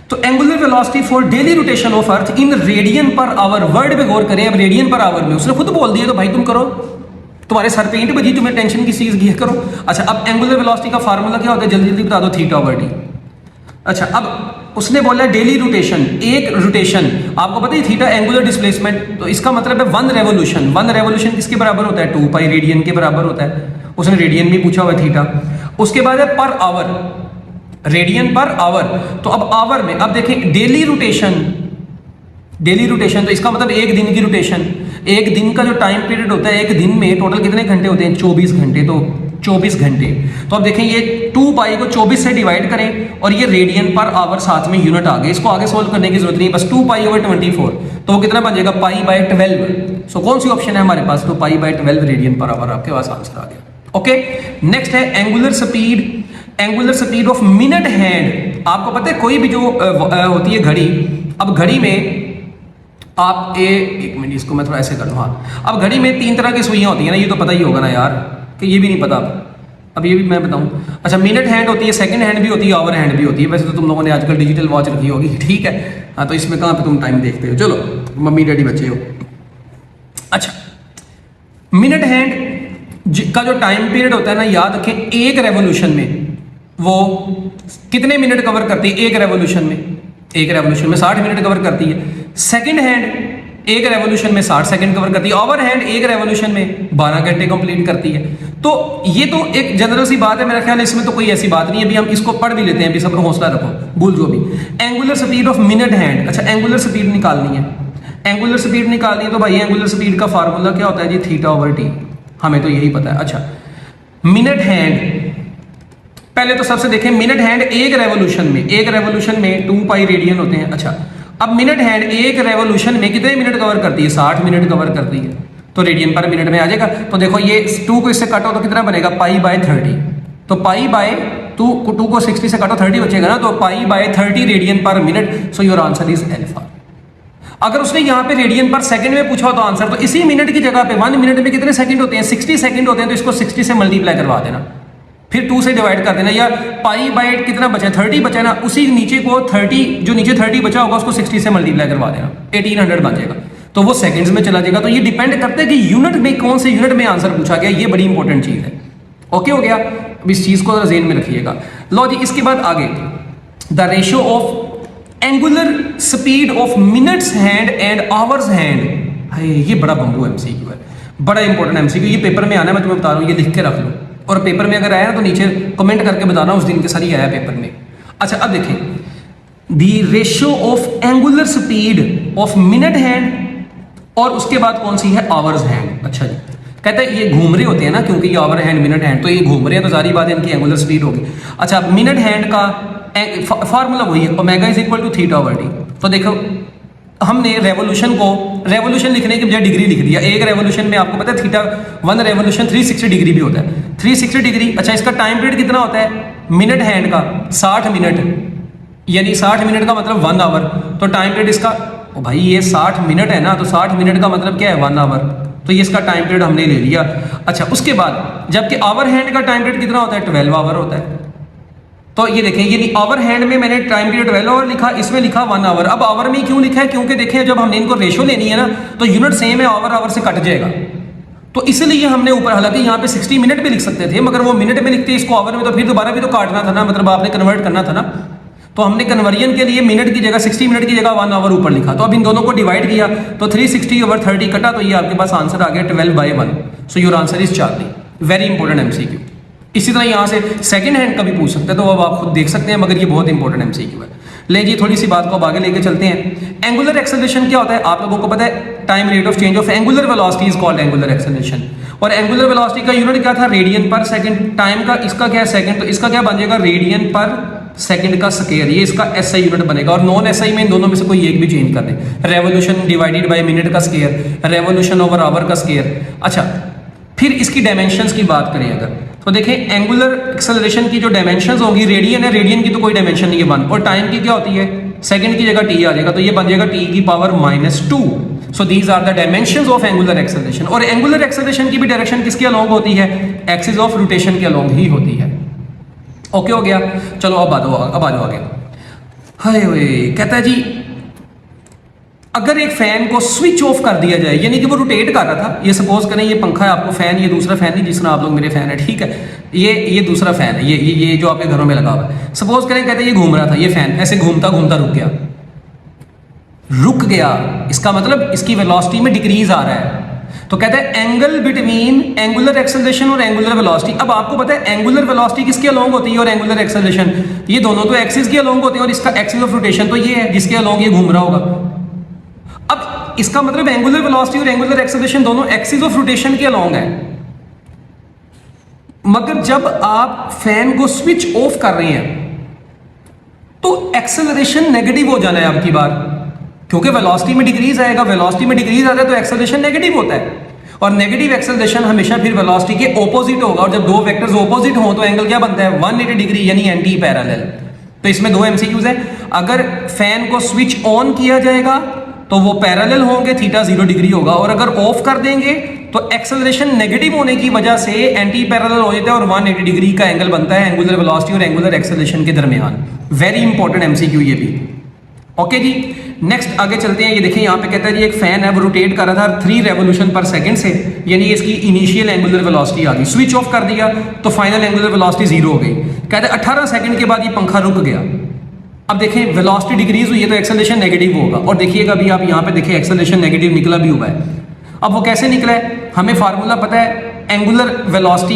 तो angular velocity for daily rotation of earth in radian per hour, word पे गौर करें। अब रेडियन पर आवर में उसने खुद बोल दिया, तो भाई तुम करो, तुम्हारे सर पे ईंट बजी, तुम्हें टेंशन किस चीज की है, करो। अच्छा, अब एंगुलर वेलोसिटी का फार्मूला क्या होता है? जल्दी जल्दी बता दो, थीटा ओवर टी। अच्छा, अब उसने बोला डेली रोटेशन, एक रोटेशन, आपको पता है थीटा एंगुलर डिस्प्लेसमेंट, तो इसका मतलब है 1 रेवोल्यूशन। 1 रेवोल्यूशन किसके बराबर होता है? 2 पाई रेडियन के बराबर होता है। उसने रेडियन भी पूछा हुआ है, थीटा। उसके बाद है per hour, radian per our. तो अब आवर में, अब देखें डेली रोटेशन, डेली रोटेशन, तो इसका मतलब एक दिन की रोटेशन। एक दिन का जो टाइम पीरियड होता है, एक दिन में टोटल कितने घंटे होते हैं? 24 घंटे। तो 24 घंटे, तो अब देखें ये 2 पाई को 24 से डिवाइड करें, और ये रेडियन पर आवर साथ में यूनिट आ गए। इसको आगे सोल्व करने की जरूरत नहीं, बस 2 पाई ओवर 24, तो वो कितना बन जाएगा? Pi by 12। सो कौन सी ऑप्शन है हमारे पास? तो pi by 12 radian per our, आपके पास आंसर आ गया। ओके, नेक्स्ट है angular speed, angular speed of minute hand. आपको पता है कोई भी जो होती है घड़ी, अब घड़ी में आप एक मिनट, इसको मैं थोड़ा ऐसे कर लूँ। हाँ, अब घड़ी में 3 तरह की सुइयां होती हैं ना, ये तो पता ही होगा ना यार, कि ये भी नहीं पता। अब ये भी मैं बताऊं। अच्छा, मिनट हैंड होती है, सेकंड हैंड भी होती है, आवर हैंड भी होती है। वैसे तो तुम लोगों ने आजकल डिजिटल वॉच रखी होगी, ठीक है। हाँ, तो इसमें कहाँ पे तुम टाइम देखते हो? चलो, मम्मी डैडी बच्चे हो। अच्छा, मिनट हैंड का जो टाइम पीरियड होता है ना, याद रखें, एक रेवोल्यूशन में वो कितने मिनट कवर करती है? एक रेवोल्यूशन में, एक रेवोल्यूशन में 60 मिनट कवर करती है। सेकंड हैंड एक रेवोल्यूशन में 60 सेकंड कवर करती है। ओवर हैंड एक रेवोल्यूशन में 12 घंटे कंप्लीट करती है। तो ये तो एक जनरल सी बात है, मेरा ख्याल है इसमें तो कोई ऐसी बात नहीं है। अभी हम इसको पढ़ भी लेते हैं, अभी सब हौसला रखो, भूल जो भी। Angular speed of minute hand. अच्छा, एंगुलर स्पीड निकालनी है, एंगुलर स्पीड निकालनी है, तो भाई एंगुलर स्पीड का फार्मूला क्या होता है जी? थीटा ओवर टी, हमें तो यही पता है। अच्छा, मिनट हैंड, पहले तो सबसे देखें, मिनट हैंड एक रेवोल्यूशन में, एक रेवोल्यूशन में 2 पाई रेडियन होते हैं। अच्छा, अब मिनट हैंड एक रेवोल्यूशन में कितने मिनट कवर करती है? 60 मिनट कवर करती है, तो रेडियन पर मिनट में आ जाएगा। तो देखो, ये 2 को इससे काटो तो कितना बनेगा? Pi by 30। तो पाई बाय 2 को 60 से काटो, 30 बचेगा ना, तो पाई बाय 30 रेडियन पर minute. So your answer is alpha. अगर उसने यहाँ पे रेडियन पर सेकंड में पूछा तो आंसर, तो इसी मिनट की जगह पे 1 मिनट में कितने सेकंड होते हैं? 60 सेकंड होते हैं, तो इसको 60 से मल्टीप्लाई करवा देना, फिर 2 से डिवाइड कर देना। या पाई बाय कितना बचा? 30 बचा ना, उसी नीचे को 30, जो नीचे 30 बचा होगा उसको 60 से मल्टीप्लाई करवा देना, 1800 बन जाएगा, तो वो सेकंड्स में चला जाएगा। तो ये डिपेंड करता है कि यूनिट में, कौन से यूनिट में आंसर पूछा गया, ये बड़ी इंपॉर्टेंट चीज है। ओके हो गया, अब इस चीज को जेहन में रखिएगा। लो जी, इसके बाद आगे, the ratio of angular speed of minutes hand and hours hand. ये बड़ा बंबू एमसीक्यू है, बड़ा इंपॉर्टेंट एमसीक्यू, ये पेपर में आना है, मैं तुम्हें बता रहा हूँ, ये लिख के रख लो। और पेपर में अगर आया ना तो नीचे कमेंट करके बताना उस दिन के सारी आया पेपर में। अच्छा, अब देखें, the ratio of angular speed of minute hand, और उसके बाद कौन सी है? Hours hand. अच्छा जी, कहता है ये घूम रहे होते हैं ना, क्योंकि ये आवर हैंड मिनट हैंड, तो ये घूम रहे हैं, तो सारी बात है इनकी एंगुलर स्पीड होगी। अच्छा, मिनट हैंड का फार्मूला वही है, omega is equal to theta over T. तो देखो, हमने रेवोल्यूशन को, रेवोल्यूशन लिखने के बजाय डिग्री लिख दिया। एक रेवोल्यूशन में आपको पता है थीटा, 1 रेवोल्यूशन 360 डिग्री भी होता है, 360 डिग्री। अच्छा, इसका टाइम पीरियड कितना होता है मिनट हैंड का? 60 मिनट, यानी 60 मिनट का मतलब 1 आवर, तो टाइम पीरियड इसका ओ भाई ये 60 मिनट है ना, तो 60 मिनट का मतलब क्या है 1 आवर, तो ये इसका टाइम पीरियड हमने ले लिया। अच्छा उसके बाद जबकि आवर हैंड का टाइम पीरियड कितना होता है 12 आवर होता है। तो ये देखें ये आवर हैंड में मैंने टाइम पीरियड 12 आवर लिखा, इसमें लिखा 1 आवर। अब आवर में क्यों लिखा है, क्योंकि देखें जब हमने इनको रेशो लेनी है ना तो यूनिट सेम है, आवर आवर से कट जाएगा, तो इसलिए हमने ऊपर, हालांकि यहाँ पे 60 मिनट भी लिख सकते थे मगर वो मिनट में लिखते इसको आवर में, तो फिर दोबारा भी तो काटना था ना, मतलब आपने कन्वर्ट करना था ना, तो हमने कन्वर्जन के लिए मिनट की जगह 60 मिनट की जगह 1 आवर ऊपर लिखा। तो अब इन दोनों को डिवाइड किया तो 360/30 कटा, तो ये आपके पास आंसर आ गया 12/1। सो your answer is Charlie. Very important MCQ. इसी तरह यहाँ से सेकंड हैंड का भी पूछ सकते हैं, तो अब आप खुद देख सकते हैं, मगर ये बहुत इंपॉर्टेंट एमसीक्यू है। ले जी थोड़ी सी बात को अब आगे लेके चलते हैं। एंगुलर एक्सेलरेशन क्या होता है आप लोगों को पता है, time rate of change of angular velocity is called angular acceleration. और एंगुलर वेलोसिटी का यूनिट क्या था, रेडियन पर सेकंड। टाइम का इसका क्या है सेकंड, तो इसका क्या बन जाएगा रेडियन पर सेकंड का स्क्वायर, ये इसका एसआई यूनिट बनेगा। और नॉन एसआई में इन दोनों में से कोई एक भी चेंज कर दे, रेवोल्यूशन डिवाइडेड बाय मिनट का स्क्वायर, रेवोल्यूशन ओवर आवर का स्क्वायर। अच्छा फिर इसकी डायमेंशंस की बात करें अगर, तो देखें एंगुलर एक्सेलरेशन की जो डायमेंशंस होंगी, रेडियन है, रेडियन की तो कोई डायमेंशन नहीं है 1, और टाइम की क्या होती है सेकंड की जगह टी आ जाएगा, तो ये बन जाएगा t⁻²। So these are the dimensions of angular acceleration. और एंगुलर एक्सेलरेशन की भी डायरेक्शन किसके अलोंग होती है, एक्सिस ऑफ रोटेशन के अलोंग ही होती है। ओके हो गया, चलो अब आ जाओ आगे। हाय कहता है जी अगर एक फैन को स्विच ऑफ कर दिया जाए, यानी कि वो रोटेट कर रहा था, ये सपोज करें ये पंखा है आपको फैन, ये दूसरा फैन नहीं जिस तरह आप लोग मेरे फैन है, ठीक है, ये दूसरा फैन है, ये जो आपके घरों में लगा हुआ है। सपोज करें कहते हैं ये घूम रहा था, ये फैन ऐसे घूमता घूमता रुक गया, इसका मतलब इसकी वेलोसिटी में डिक्रीज आ रहा है। तो कहते हैं एंगल बिटवीन एंगुलर एक्सेलरेशन और एंगुलर वेलोसिटी। अब आपको पता है एंगुलर वेलोसिटी किसके अलोंग होती है और एंगुलर एक्सेलरेशन, ये दोनों तो एक्सिस के अलोंग होते हैं, और इसका एक्सिस ऑफ रोटेशन तो ये है जिसके अलोंग ये घूम रहा होगा। अब इसका मतलब एंगुलर वेलोसिटी और एंगुलर एक्सेलरेशन दोनों एक्सिस ऑफ रोटेशन के अलोंग है, मगर जब आप फैन को स्विच ऑफ कर रहे हैं तो एक्सेलरेशन नेगेटिव हो जाना है आपकी बार, क्योंकि वेलोसिटी में डिक्रीज आएगा, वेलोसिटी में डिक्रीज आता है तो एक्सेलरेशन नेगेटिव होता है, और नेगेटिव एक्सेलरेशन हमेशा फिर वेलोसिटी के ऑपोजिट होगा, और जब दो वेक्टर्स ऑपोजिट हो तो एंगल क्या बनता है 180 डिग्री, यानी एंटी पैरेलल। तो इसमें दो एमसीक्यूज है, अगर फैन को स्विच ऑन किया जाएगा तो वो पैरेलल होंगे, थीटा 0 डिग्री होगा, और अगर ऑफ कर देंगे तो एक्सेलरेशन नेगेटिव होने की वजह से एंटी पैरेलल हो जाता है और 180 डिग्री का एंगल बनता है एंगुलर वेलोसिटी और एंगुलर एक्सेलरेशन के दरमियान। वेरी इंपॉर्टेंट एमसीक्यू ये भी। ओके जी नेक्स्ट आगे चलते हैं। ये देखिए यहाँ पे कहता है जी एक फैन है वो रोटेट कर रहा था 3 रेवोल्यूशन पर सेकंड से, यानी इसकी इनिशियल एंगुलर वेलोसिटी आ गई, स्विच ऑफ कर दिया तो फाइनल एंगुलर वेलोसिटी 0 हो गई। कहते हैं 18 सेकंड के बाद ये पंखा रुक गया। अब देखें वेलोसिटी डिक्रीज हुई है तो एक्सेलरेशन नेगेटिव होगा, और देखिएगा अभी आप यहाँ पे देखिए एक्सेलरेशन नेगेटिव निकला भी हुआ है। अब वो कैसे निकला है, हमें फार्मूला पता है एंगुलर वेलोसिटी,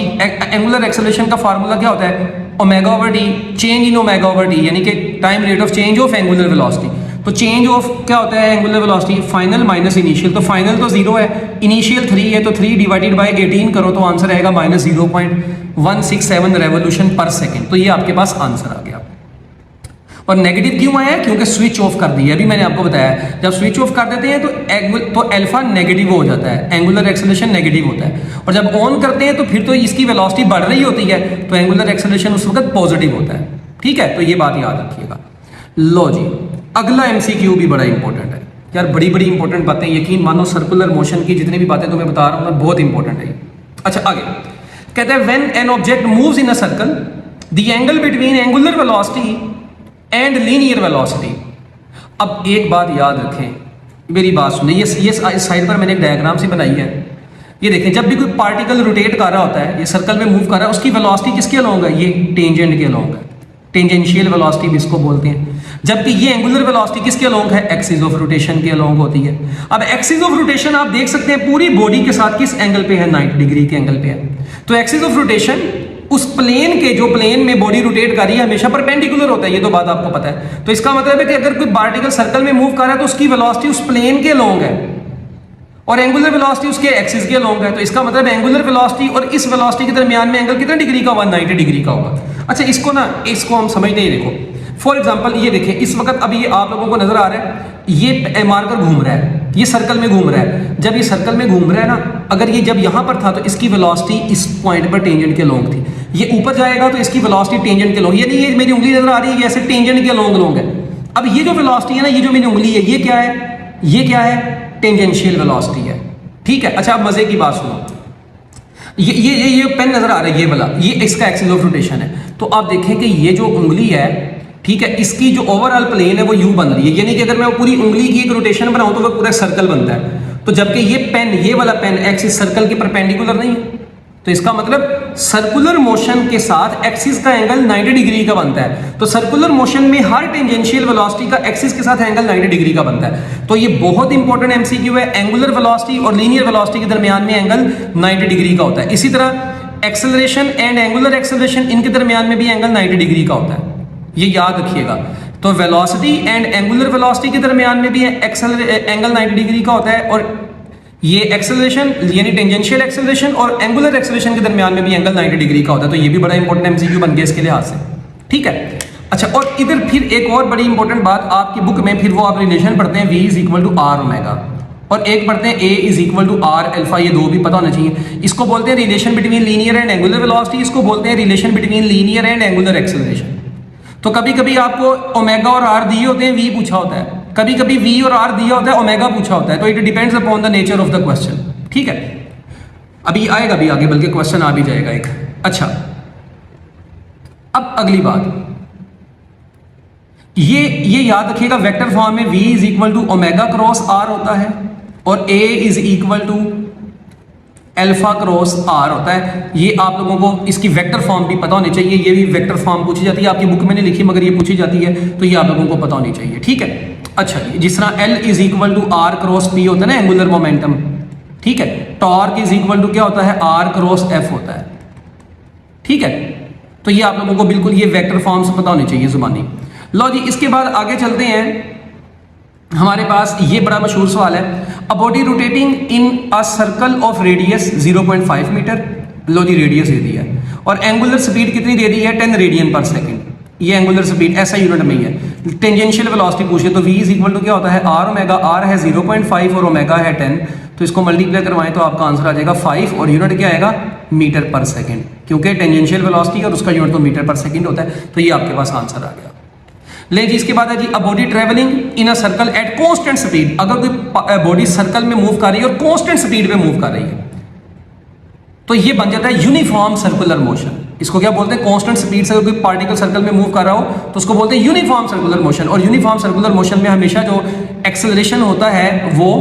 एंगुलर एक्सेलरेशन का फार्मूला क्या होता है omega over T, change in omega over T, यानी कि time rate of change of angular velocity. तो चेंज ऑफ क्या होता है angular velocity, final minus initial, तो फाइनल तो 0 है, इनिशियल 3 है, तो 3 डिवाइडेड बाय 18 करो तो आंसर आएगा -0.167 रेवोल्यूशन पर सेकेंड। तो ये आपके पास आंसर आ गया। और नेगेटिव क्यों आया, क्योंकि स्विच ऑफ कर दिया। अभी मैंने आपको बताया जब स्विच ऑफ कर देते हैं तो अल्फा नेगेटिव हो जाता है, एंगुलर एक्सेलरेशन नेगेटिव होता है, और जब ऑन करते हैं तो फिर तो इसकी वेलोसिटी बढ़ रही होती है तो एंगुलर एक्सेलरेशन उस वक्त पॉजिटिव होता है। ठीक है, तो ये बात याद रखिएगा। लो जी अगला एमसीक्यू भी बड़ा इंपॉर्टेंट है यार, बड़ी बड़ी इंपॉर्टेंट बातें, यकीन मानो सर्कुलर मोशन की जितनी भी बातें तुम्हें बता रहा हूँ मैं बहुत इंपॉर्टेंट है। अच्छा आगे कहते हैं when an object moves in a circle the angle between angular velocity and linear velocity. अब एक बात याद रखें, मेरी बात सुनिए, ये इस साइड पर मैंने एक डायग्राम सी बनाई है। ये देखें जब भी कोई पार्टिकल रोटेट कर रहा होता है, ये सर्कल में मूव कर रहा है, उसकी वेलोसिटी किसके अलोंग है, ये टेंजेंट के अलोंग है, टेंजेंशियल वेलोसिटी भी इसको बोलते हैं। जबकि ये एंगुलर वेलोसिटी किसके अलोंग है, एक्सिस ऑफ रोटेशन के अलोंग होती है। अब एक्सिस ऑफ रोटेशन आप देख सकते हैं पूरी बॉडी के साथ किस एंगल पे है, 90 डिग्री के एंगल पे है। तो एक्सिस ऑफ रोटेशन उस प्लेन के, जो प्लेन में बॉडी रोटेट कर रही है, हमेशा परपेंडिकुलर होता है, ये तो बात आपको पता है। तो इसका मतलब है कि अगर कोई पार्टिकल सर्कल में मूव कर रहा है तो उसकी वेलोसिटी उस प्लेन के अलोंग है और एंगुलर वेलोसिटी उसके एक्सिस के अलोंग है। तो इसका मतलब एंगुलर वेलोसिटी और इस वेलोसिटी के दरमियान में एंगल कितना डिग्री का, 190 डिग्री का होगा। अच्छा इसको हम समझते हैं। देखो फॉर एग्जाम्पल ये देखें, इस वक्त अभी ये आप लोगों को नजर आ रहा है, ये मार्कर घूम रहा है, ये सर्कल में घूम रहा है। जब ये सर्कल में घूम रहा है ना, अगर ये जब यहां पर था तो इसकी वेलोसिटी इस पॉइंट पर टेंजेंट के अलोंग थी, ये ऊपर जाएगा तो इसकी वेलोसिटी टेंजेंट के अलोंग, यानी ये मेरी उंगली नजर आ रही है, ये ऐसे टेंजेंट के अलोंग है। अब ये जो वेलोसिटी है ना, ये जो मेरी उंगली है, ये क्या है, ये क्या है, टेंजेंशियल वेलोसिटी है। ठीक है, अच्छा अब मजे की बात सुनो, ये पेन नजर आ रहा है, ये वाला, ये इसका एक्सिस ऑफ रोटेशन है। तो आप देखें कि ये जो उंगली है, ठीक है, इसकी जो ओवरऑल प्लेन है वो यू बन रही है, यानी कि अगर मैं पूरी उंगली की एक रोटेशन बनाऊं तो वो पूरा सर्कल बनता है। तो जबकि ये पेन, ये वाला पेन एक्सिस सर्कल के परपेंडिकुलर नहीं है, तो इसका मतलब सर्कुलर मोशन के साथ एक्सिस का एंगल 90 डिग्री का बनता है। तो सर्कुलर मोशन में हर टेंजेंशियल वेलोसिटी का एक्सिस के साथ एंगल 90 डिग्री का बनता है। तो ये बहुत इंपॉर्टेंट एमसीक्यू है। एंगुलर वेलोसिटी और लीनियर वेलोसिटी के दरमियान में एंगल 90 डिग्री का होता है। इसी तरह एक्सेलरेशन एंड एंगुलर एक्सेलरेशन, इनके दरमियान में भी एंगल 90 डिग्री का होता है, ये याद रखिएगा। तो वेलोसिटी एंड एंगुलर वेलोसिटी के दरमियान में भी एंगल 90 डिग्री का होता है, और ये एक्सेलरेशन यानी टेंजेंशियल एक्सेलरेशन और एंगुलर एक्सेलरेशन के दरमियान में भी एंगल 90 डिग्री का होता है। तो ये भी बड़ा इंपॉर्टेंट एमसीक्यू बन गया इसके लिहाज से। ठीक है, अच्छा, और इधर फिर एक और बड़ी इंपॉर्टेंट बात आपकी बुक में, फिर वो आप रिलेशन पढ़ते हैं V is equal to R omega, और एक पढ़ते हैं A is equal to R alpha, ये दो भी पता होना चाहिए। इसको बोलते हैं relation between linear and angular velocity, इसको बोलते हैं relation between linear and angular acceleration. तो कभी कभी आपको ओमेगा और आर दिए होते हैं, V पूछा होता है, कभी कभी V और R दिया होता है, ओमेगा पूछा होता है। तो it depends upon the nature of the question. ठीक है, अभी आएगा भी आगे, बल्कि क्वेश्चन आ भी जाएगा एक। अच्छा, अब अगली बात, ये याद रखिएगा, वेक्टर फॉर्म में V is equal to omega cross R होता है, और A is equal to alpha cross R होता है। ये आप लोगों को इसकी वेक्टर फॉर्म भी पता होनी चाहिए, ये भी वेक्टर फॉर्म पूछी जाती है, आपकी बुक में नहीं लिखी मगर ये पूछी जाती है, तो ये आप लोगों को पता होनी चाहिए। ठीक है, अच्छा, जिस तरह L is equal to R cross P होता है ना, एंगुलर मोमेंटम, ठीक है, टॉर्क इज इक्वल टू क्या होता है, R क्रॉस F होता है। ठीक है, तो ये आप लोगों को बिल्कुल ये वेक्टर फॉर्म्स पता होनी चाहिए जुबानी। लो जी, इसके बाद आगे चलते हैं, हमारे पास ये बड़ा मशहूर सवाल है, a body rotating in a circle of radius 0.5 metre, लो जी रेडियस दे दिया है, और एंगुलर स्पीड कितनी दे दी है, 10 रेडियन पर सेकेंड। ये एंगुलर स्पीड ऐसा यूनिट में ही है। टेंजेंशियल वेलोसिटी पूछे तो V इज इक्वल टू क्या होता है, R ओमेगा, R है 0.5 और ओमेगा है 10, तो इसको मल्टीप्लाई करवाएं तो आपका आंसर आ जाएगा 5, और यूनिट क्या आएगा, मीटर पर सेकेंड, क्योंकि टेंजेंशियल वेलोसिटी और उसका यूनिट तो मीटर पर सेकेंड होता है। तो ये आपके पास आंसर आ गया। ले जी, इसके बाद है जी, a body travelling in a circle at constant speed, अगर कोई बॉडी सर्कल में मूव कर रही है और कांस्टेंट स्पीड पे मूव कर रही है, तो ये बन जाता है यूनिफॉर्म सर्कुलर मोशन। इसको क्या बोलते हैं, कांस्टेंट स्पीड से कोई पार्टिकल सर्कल में मूव कर रहा हो तो उसको बोलते हैं यूनिफॉर्म सर्कुलर मोशन। और यूनिफॉर्म सर्कुलर मोशन में हमेशा जो एक्सेलरेशन होता है वो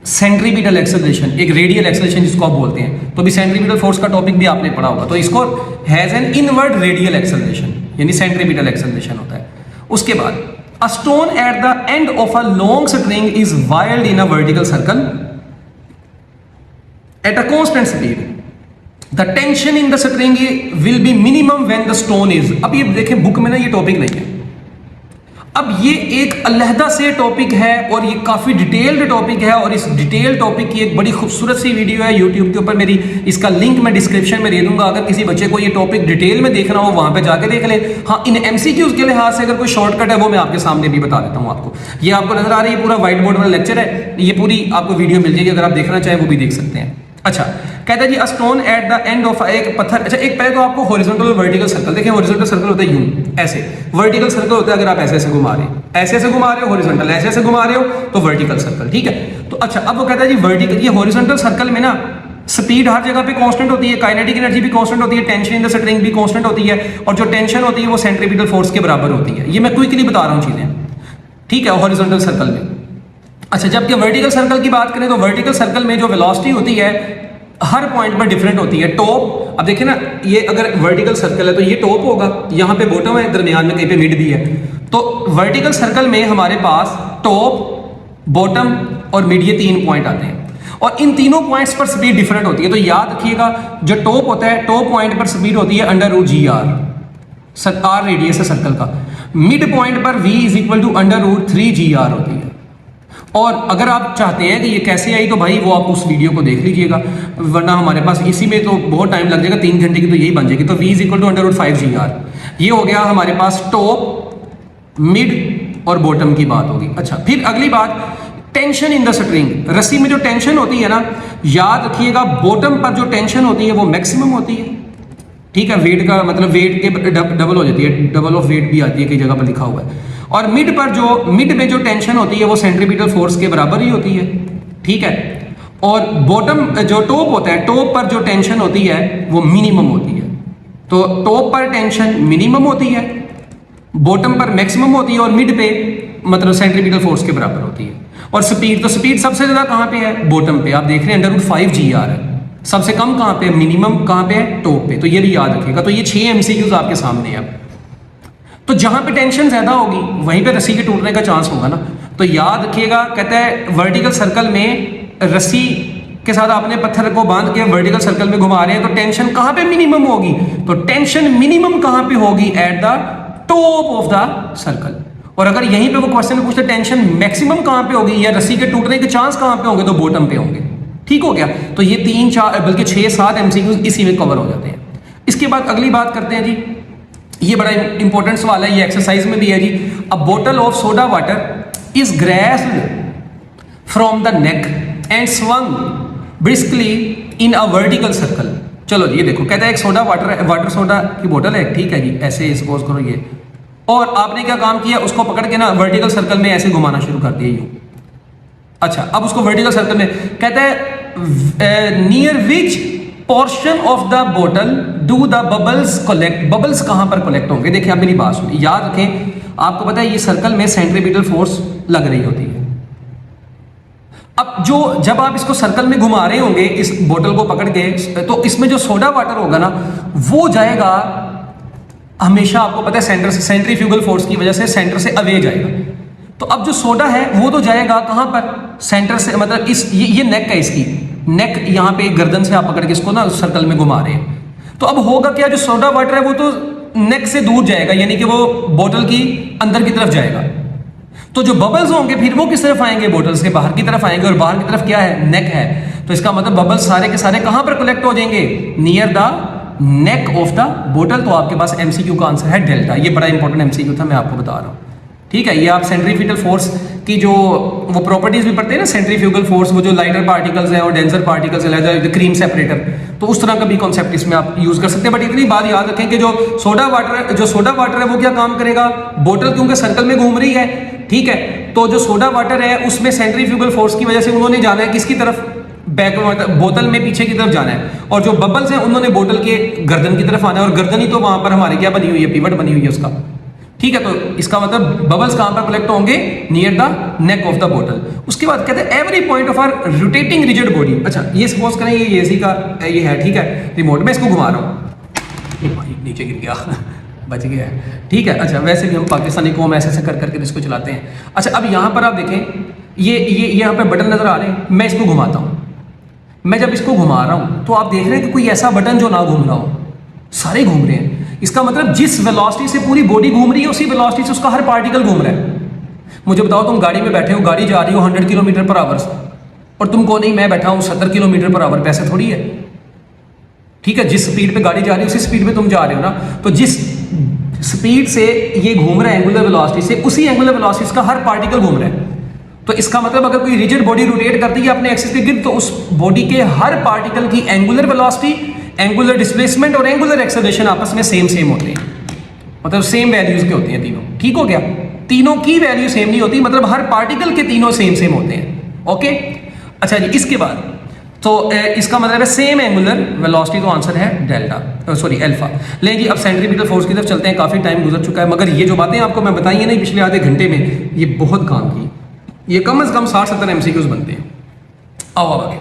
सेंट्रीपिटल एक्सेलरेशन, एक रेडियल एक्सेलरेशन जिसको आप बोलते हैं, तो भी सेंट्रीपिटल फोर्स का टॉपिक भी आपने पढ़ा होगा। तो इसको has an inward radial acceleration, यानी सेंट्रीपिटल एक्सेलरेशन होता है। उसके बाद, अ stone at the end of a long string is wild in a vertical circle at a constant speed, the tension in the string will be minimum when the stone is. अब ये देखें, book में ना ये topic नहीं है, अब ये एक अलहदा से टॉपिक है और ये काफ़ी डिटेल्ड टॉपिक है, और इस डिटेल टॉपिक की एक बड़ी खूबसूरत सी वीडियो है यूट्यूब के ऊपर, मेरी इसका लिंक मैं डिस्क्रिप्शन में दे दूंगा। अगर किसी बच्चे को ये टॉपिक डिटेल में देखना हो वहाँ पे जाके देख ले। हाँ, इन एमसीक्यूज के लिहाज से अगर कोई शॉर्टकट है वो मैं आपके सामने भी बता देता हूँ आपको। ये आपको नजर आ रही है, पूरा व्हाइट बोर्ड वाला लेक्चर है, ये पूरी आपको वीडियो मिल जाएगी, अगर आप देखना चाहें वो भी देख सकते हैं। अच्छा, कहता है जी, a stone at the end of एक पत्थर। अच्छा, एक पहले तो आपको हॉरिजॉन्टल और वर्टिकल सर्कल देखें, हॉरिजॉन्टल सर्कल होता है यूं ऐसे, वर्टिकल सर्कल होता है अगर आप ऐसे ऐसे घुमा रहे हो, ऐसे ऐसे घुमा रहे हो हॉरिजॉन्टल, ऐसे ऐसे घुमा रहे हो तो वर्टिकल सर्कल। ठीक है, तो अच्छा, अब वो कहता है जी वर्टिकल, ये हॉरिजॉन्टल सर्कल में ना स्पीड हर जगह पे कांस्टेंट होती है, काइनेटिक एनर्जी भी कांस्टेंट होती है, टेंशन इन द स्ट्रिंग भी कांस्टेंट होती है, और जो टेंशन होती है वो सेंट्रीपिटल फोर्स के बराबर होती है। ये मैं क्विकली बता रहा हूँ चीजें, ठीक है, हॉरिजॉन्टल सर्कल में। अच्छा, जबकि वर्टिकल सर्कल की बात करें तो वर्टिकल सर्कल में जो वेलोसिटी होती है हर पॉइंट पर डिफरेंट होती है। टॉप, अब देखिए ना, ये अगर वर्टिकल सर्कल है तो ये टॉप होगा, यहाँ पे बॉटम है, दरमियान में कहीं पे मिड भी है। तो वर्टिकल सर्कल में हमारे पास टॉप, बॉटम और मिड, ये 3 पॉइंट आते हैं, और इन तीनों पॉइंट्स पर स्पीड डिफरेंट होती है। तो याद रखिएगा, जो टॉप होता है, टॉप पॉइंट पर स्पीड होती है √GR, R रेडियस है सर्कल का। मिड पॉइंट पर V is equal to √3GR होती है। और अगर आप चाहते हैं कि ये कैसे आई तो भाई वो आप उस वीडियो को देख लीजिएगा, वरना हमारे पास इसी में तो बहुत टाइम लग जाएगा, 3 घंटे की तो यही बन जाएगी। तो V is equal to √5GR, ये हो गया हमारे पास टॉप, मिड और बॉटम की बात होगी। अच्छा, फिर अगली बात, टेंशन इन द स्ट्रिंग, रस्सी में जो टेंशन होती है ना, याद रखिएगा बॉटम पर जो टेंशन होती है वो मैक्सिमम होती है। ठीक है, वेट का मतलब वेट के डबल हो जाती है, डबल ऑफ वेट भी आती है, कई जगह पर लिखा हुआ है। और मिड पर जो मिड में जो टेंशन होती है वो सेंट्रीपिटल फोर्स के बराबर ही होती है, ठीक है। और बॉटम जो टॉप होता है, टॉप पर जो टेंशन होती है वो मिनिमम होती है। तो टॉप पर टेंशन मिनिमम होती है, बॉटम पर मैक्सिमम होती है और मिड पे मतलब सेंट्रीपिटल फोर्स के बराबर होती है। और स्पीड, तो स्पीड सबसे ज़्यादा कहाँ पे है? बॉटम पे। आप देख रहे हैं √5 GR है। सबसे कम कहाँ पे? मिनिमम कहाँ पे है? टॉप पे। तो ये भी याद रखिएगा। तो ये 6 MCQs आपके सामने है। तो जहाँ पे टेंशन ज़्यादा होगी वहीं पे रस्सी के टूटने का चांस होगा ना। तो याद रखिएगा, कहता है वर्टिकल सर्कल में रस्सी के साथ आपने पत्थर को बांध के वर्टिकल सर्कल में घुमा रहे हैं, तो टेंशन कहाँ पे मिनिमम होगी? तो टेंशन मिनिमम कहाँ पे होगी? At the top of the circle. और अगर यहीं पे वो क्वेश्चन पूछते टेंशन मैक्सिमम कहाँ पे होगी या रस्सी के टूटने के चांस कहाँ पे होंगे, तो बॉटम पे होंगे। ठीक हो गया। तो ये 3 4 बल्कि 6 7 MCQs इसी में कवर हो जाते हैं। इसके बाद अगली बात करते हैं जी, ये बड़ा इंपॉर्टेंट सवाल है, ये एक्सरसाइज में भी है जी। अ बोतल of soda water is graced from the neck and swung briskly in a vertical circle. चलो जी, ये देखो, कहता है एक सोडा वाटर सोडा की बोतल है, ठीक है जी, ऐसे सपोज करो ये, और आपने क्या काम किया, उसको पकड़ के ना वर्टिकल सर्कल में ऐसे घुमाना शुरू कर दिया यूं। अच्छा, अब उसको वर्टिकल सर्कल में कहता है near which portion of the बोतल do the bubbles collect. Bubbles कहां पर कलेक्ट होंगे? देखिए, आप मेरी बात सुनिए, याद रखें, आपको पता है ये सर्कल में सेंट्रीपिटल फोर्स लग रही होती है। अब जब आप इसको सर्कल में घुमा रहे होंगे इस बोतल को पकड़ के, तो इसमें जो सोडा वाटर होगा ना वो जाएगा हमेशा, आपको पता है सेंटर से, सेंट्रीफ्यूगल फोर्स की वजह से सेंटर से अवे जाएगा। तो अब जो सोडा है वो तो जाएगा कहां पर? सेंटर से, मतलब ये नेक है, इसकी नेक यहाँ पे गर्दन से आप पकड़ के इसको ना सर्कल में घुमा रहे हैं। तो अब होगा क्या, जो सोडा वाटर है वो तो नेक से दूर जाएगा, यानी कि वो बोतल की अंदर की तरफ जाएगा। तो जो बबल्स होंगे फिर वो किस तरफ आएंगे? बोतल से बाहर की तरफ आएंगे, और बाहर की तरफ क्या है? नेक है। तो इसका मतलब बबल्स सारे के सारे कहां पर कलेक्ट हो जाएंगे? Near the neck of the बोतल। तो आपके पास MCQ का आंसर है डेल्टा। ये बड़ा इंपॉर्टेंट MCQ था, मैं आपको बता रहा हूं, ठीक है। ये आप सेंट्रीफ्यूगल फोर्स की जो वो प्रॉपर्टीज भी पढ़ते हैं ना, सेंट्रीफ्यूगल फोर्स, वो जो लाइटर पार्टिकल्स हैं और डेंसर पार्टिकल्स है, क्रीम सेपरेटर, तो उस तरह का भी कॉन्सेप्ट इसमें आप यूज कर सकते हैं। बट इतनी बात याद रखें कि जो सोडा वाटर है वो क्या काम करेगा? बोतल क्योंकि सर्कल में घूम रही है, ठीक है, तो जो सोडा वाटर है उसमें सेंट्रीफ्यूगल फोर्स की वजह से उन्होंने जाना है किसकी तरफ? बैक, बोतल में पीछे की तरफ जाना है। और जो बबल्स हैं उन्होंने बोतल के गर्दन की तरफ आना है, और गर्दन ही तो वहां पर हमारी क्या बनी हुई है? पिवट बनी हुई है उसका, ठीक है। तो इसका मतलब बबल्स कहां पर कलेक्ट होंगे? Near the neck of the बोतल। उसके बाद कहते हैं every point of R rotating rigid body. अच्छा, ये सपोज करें ये एसी का ये है, ठीक है, रिमोट, मैं इसको घुमा रहा हूँ, नीचे गिर गया बच गया, ठीक है। अच्छा, वैसे भी हम पाकिस्तानी कौम ऐसे कर करके इसको चलाते हैं। अच्छा, अब यहाँ पर आप देखें, ये यहाँ पे बटन नजर आ रहे हैं, मैं इसको घुमाता हूँ। मैं जब इसको घुमा रहा हूँ तो आप देख रहे हैं कि कोई ऐसा बटन जो ना घूम रहा हो, सारे घूम रहे हैं। इसका मतलब जिस वेलोसिटी से पूरी बॉडी घूम रही है उसी वेलोसिटी से उसका हर पार्टिकल घूम रहा है। मुझे बताओ, तुम गाड़ी में बैठे हो, गाड़ी जा रही हो 100 km/h, और तुमको नहीं, मैं बैठा हूँ 70 km/h, पैसे थोड़ी है, ठीक है। जिस स्पीड पे गाड़ी जा रही है उसी स्पीड पे तुम जा रहे हो ना। तो जिस स्पीड से ये घूम रहा है एंगुलर वेलोसिटी से, उसी एंगुलर वेलोसिटी का हर पार्टिकल घूम रहा है। तो इसका मतलब अगर कोई रिजिड बॉडी रोटेट करती है अपने एक्सिस के गिर्द, तो उस बॉडी के हर पार्टिकल की एंगुलर वेलोसिटी, एंगुलर डिस्प्लेसमेंट और एंगुलर एक्सेलरेशन आपस में सेम होते हैं, मतलब सेम वैल्यूज के होते हैं तीनों, ठीक हो गया। तीनों की वैल्यू सेम नहीं होती, मतलब हर पार्टिकल के तीनों सेम होते हैं, ओके। अच्छा जी, इसके बाद तो इसका मतलब है सेम एंगुलर वेलोसिटी, तो आंसर है डेल्टा, सॉरी अल्फा। ले जी, अब सेंट्रीपिटल फोर्स की तरफ चलते हैं। काफी टाइम गुजर चुका है, मगर ये जो बातें आपको मैं बताई है ना पिछले आधे घंटे में, ये बहुत काम की, ये कम से कम 60-70 MCQs बनते हैं। आओ अब आगे,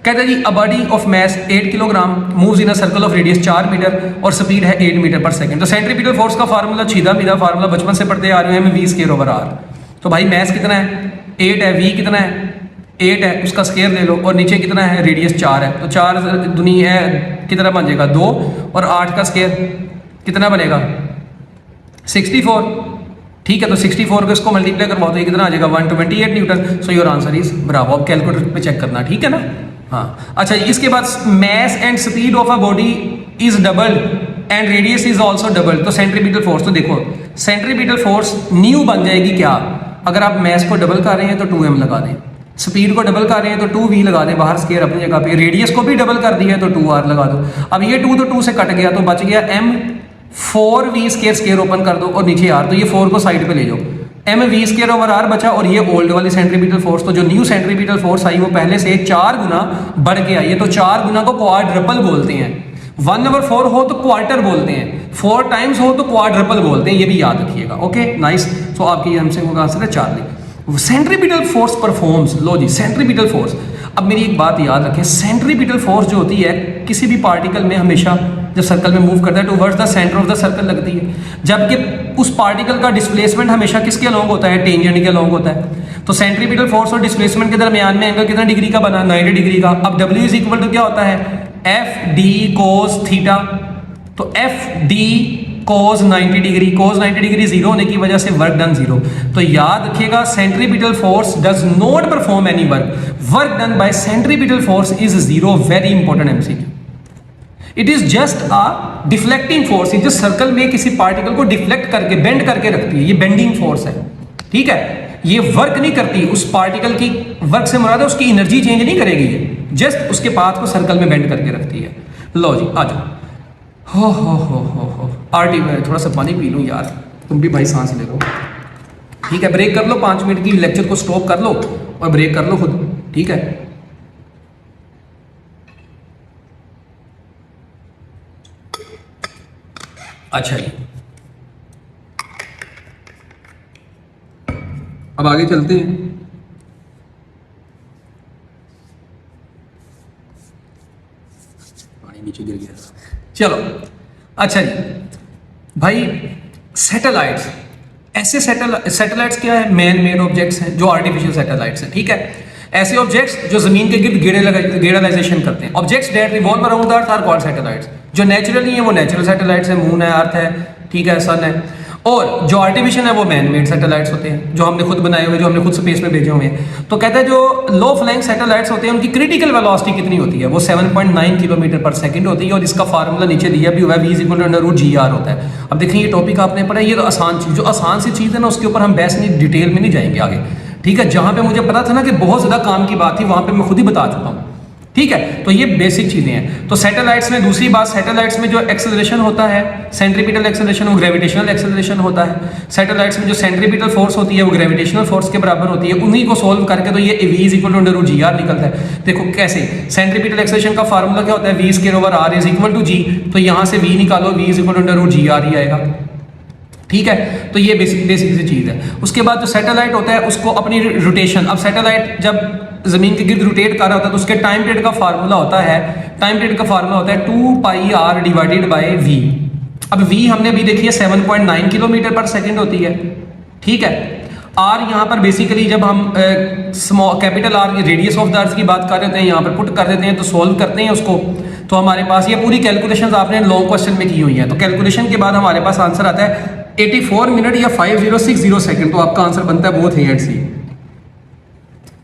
कहते हैं जी, a body of mass 8 kilogram moves in a circle of radius 4 metre और स्पीड है 8 मीटर पर सेकंड। तो सेंट्रीपिटल फोर्स का फार्मूला सीधा फार्मूला बचपन से पढ़ते आ रहे हैं, v²/r। तो भाई मैस कितना है? 8 है, v कितना है? 8 है, उसका स्केयर ले लो, और नीचे कितना है? रेडियस 4 है, तो 4 दूनी है कितना बन जाएगा? 2, और 8 का स्केयर कितना बनेगा? 64, ठीक है। तो 64 को इसको मल्टीप्लाई करवाओ तो ये कितना आ जाएगा? 128 newton. So your answer is bravo. अब कैलकुलेटर पे चेक करना, ठीक है ना? हाँ, अच्छा, इसके बाद mass and speed of a body is doubled and radius is also doubled. तो सेंट्रीपिटल फोर्स, तो देखो सेंट्रीपिटल फोर्स न्यू बन जाएगी क्या? अगर आप मैस को डबल कर रहे हैं तो 2m लगा दें, स्पीड को डबल कर रहे हैं तो 2v लगा दें, बाहर स्केयर अपनी जगह पे, रेडियस को भी डबल कर दिया है तो 2r लगा दो। अब ये 2 तो 2 से कट गया तो बच गया m, 4v स्केयर ओपन कर दो और नीचे r, तो ये 4 को साइड पे ले जाओ, M V square over R बचा, और ये ओल्ड वाली सेंट्रीपिटल फोर्स, तो जो न्यू सेंट्रीपिटल फोर्स आई वो पहले से 4 गुना बढ़ के आई है, तो 4 गुना को क्वाड्रपल बोलते हैं। 1/4 हो तो क्वार्टर बोलते हैं, 4 टाइम्स हो तो क्वाड्रपल बोलते हैं, ये भी याद रखिएगा। Okay nice. तो आपकी हमसे होगा आंसर है 4। सेंट्रीपिटल फोर्स परफॉर्म्स, लो जी सेंट्रीपिटल फोर्स। अब मेरी एक बात याद रखें, सेंट्रीपिटल फोर्स जो होती है किसी भी पार्टिकल में हमेशा जब सर्कल में मूव करता है towards the centre of the circle लगती है, जबकि उस पार्टिकल का डिस्प्लेसमेंट हमेशा किसके अलोंग होता है, टेंजेंट के अलोंग होता है। तो सेंट्रीपिटल फोर्स और डिस्प्लेसमेंट के दरमियान में एंगल कितना डिग्री का बना, 90 डिग्री का। अब W इज इक्वल टू क्या होता है, एफ डी कोस थीटा, तो एफ डी कोस 90 डिग्री, कोस 90 डिग्री जीरो होने की वजह से वर्क डन जीरो। तो याद रखिएगा centripetal force does not perform any work done by centripetal force is zero. Very important MCQ. It is just a deflecting force, जो circle में किसी पार्टिकल को डिफ्लेक्ट करके बेंड करके रखती है, ये बेंडिंग फोर्स है, ठीक है। ये वर्क नहीं करती, उस पार्टिकल की वर्क से मुराद है उसकी एनर्जी चेंज नहीं करेगी, ये जस्ट उसके पाथ को सर्कल में बेंड करके रखती है। लो जी आ जाओ। हो आरटी में थोड़ा सा पानी पी लूँ यार, तुम भी भाई सांस ले लो, ठीक है। ब्रेक कर लो 5 मिनट की, लेक्चर को स्टॉप कर लो और ब्रेक कर लो खुद, ठीक है। अच्छा जी अब आगे चलते हैं। पानी नीचे गिर गया, चलो। अच्छा जी भाई, सैटेलाइट्स, ऐसे सैटेलाइट्स क्या है, मैन मेड ऑब्जेक्ट्स हैं जो आर्टिफिशियल सैटेलाइट्स हैं, ठीक है। ऐसे ऑब्जेक्ट्स जो जमीन के गिर्द गेड़ालाइजेशन करते हैं। Objects that revolve around the earth are called satellites. जो नेचुरली है वो नेचुरल सैटेलाइट्स है, मून है, अर्थ है, ठीक है, सन है। और जो आर्टिफिशियल है वो मैन मेड सैटेलाइट्स होते हैं, जो हमने खुद बनाए हुए, जो हमने खुद स्पेस में भेजे हुए हैं। तो कहते हैं जो लो फ्लाइंग सैटेलाइट्स होते हैं उनकी क्रिटिकल वेलोसिटी कितनी होती है, वो 7.9 किलोमीटर पर सेकंड होती है। और इसका फार्मूला नीचे दिया भी हुआ है, v = √gr होता है। अब देखिए ये टॉपिक आपने पढ़ा, ये तो आसान चीज़, जो आसान सी चीज़ है ना उसके ऊपर हम बहस नहीं, डिटेल में नहीं जाएंगे आगे, ठीक है। जहाँ पे मुझे पता था ना कि बहुत ज़्यादा काम की बात थी वहाँ पे मैं खुद ही बता चुका हूँ, ठीक है। तो ये बेसिक चीज़ें हैं। तो सैटेलाइट्स में दूसरी बात, सैटेलाइट्स में जो एक्सेलरेशन होता है, सेंट्रीपिटल एक्सेलरेशन, वो ग्रेविटेशनल एक्सेलरेशन होता है। सैटेलाइट्स में जो सेंट्रीपिटल फोर्स होती है वो ग्रेविटेशनल फोर्स के बराबर होती है। उन्हीं को सोल्व करके तो ये v = √gr निकलता है। देखो कैसे, सेंट्रीपिटल एक्सेलरेशन का फार्मूला क्या होता है, v² r = g। तो यहाँ से v निकालो, v = √gr ही आएगा, ठीक है। तो ये बेसिक सी चीज़ है। उसके बाद जो सैटेलाइट होता है उसको अपनी रोटेशन, अब सैटेलाइट जब जमीन के गिर्द रोटेट कर रहा होता है तो उसके टाइम पीरियड का फार्मूला होता है, टाइम पीरियड का फार्मूला होता है 2πr डिवाइडेड बाय v। अब v हमने भी देखी है 7.9 किलोमीटर पर सेकंड होती है, ठीक है। r यहाँ पर बेसिकली जब हम small capital R radius of the earth की बात कर रहे हैं, यहाँ पर पुट कर देते हैं, तो सोल्व करते हैं उसको, तो हमारे पास ये पूरी कैलकुलेशन आपने लॉन्ग क्वेश्चन में की हुई है। तो कैलकुलेशन के बाद हमारे पास आंसर आता है 84 मिनट या 5060 सेकंड। तो आपका आंसर बनता है बोथ ए एंड सी,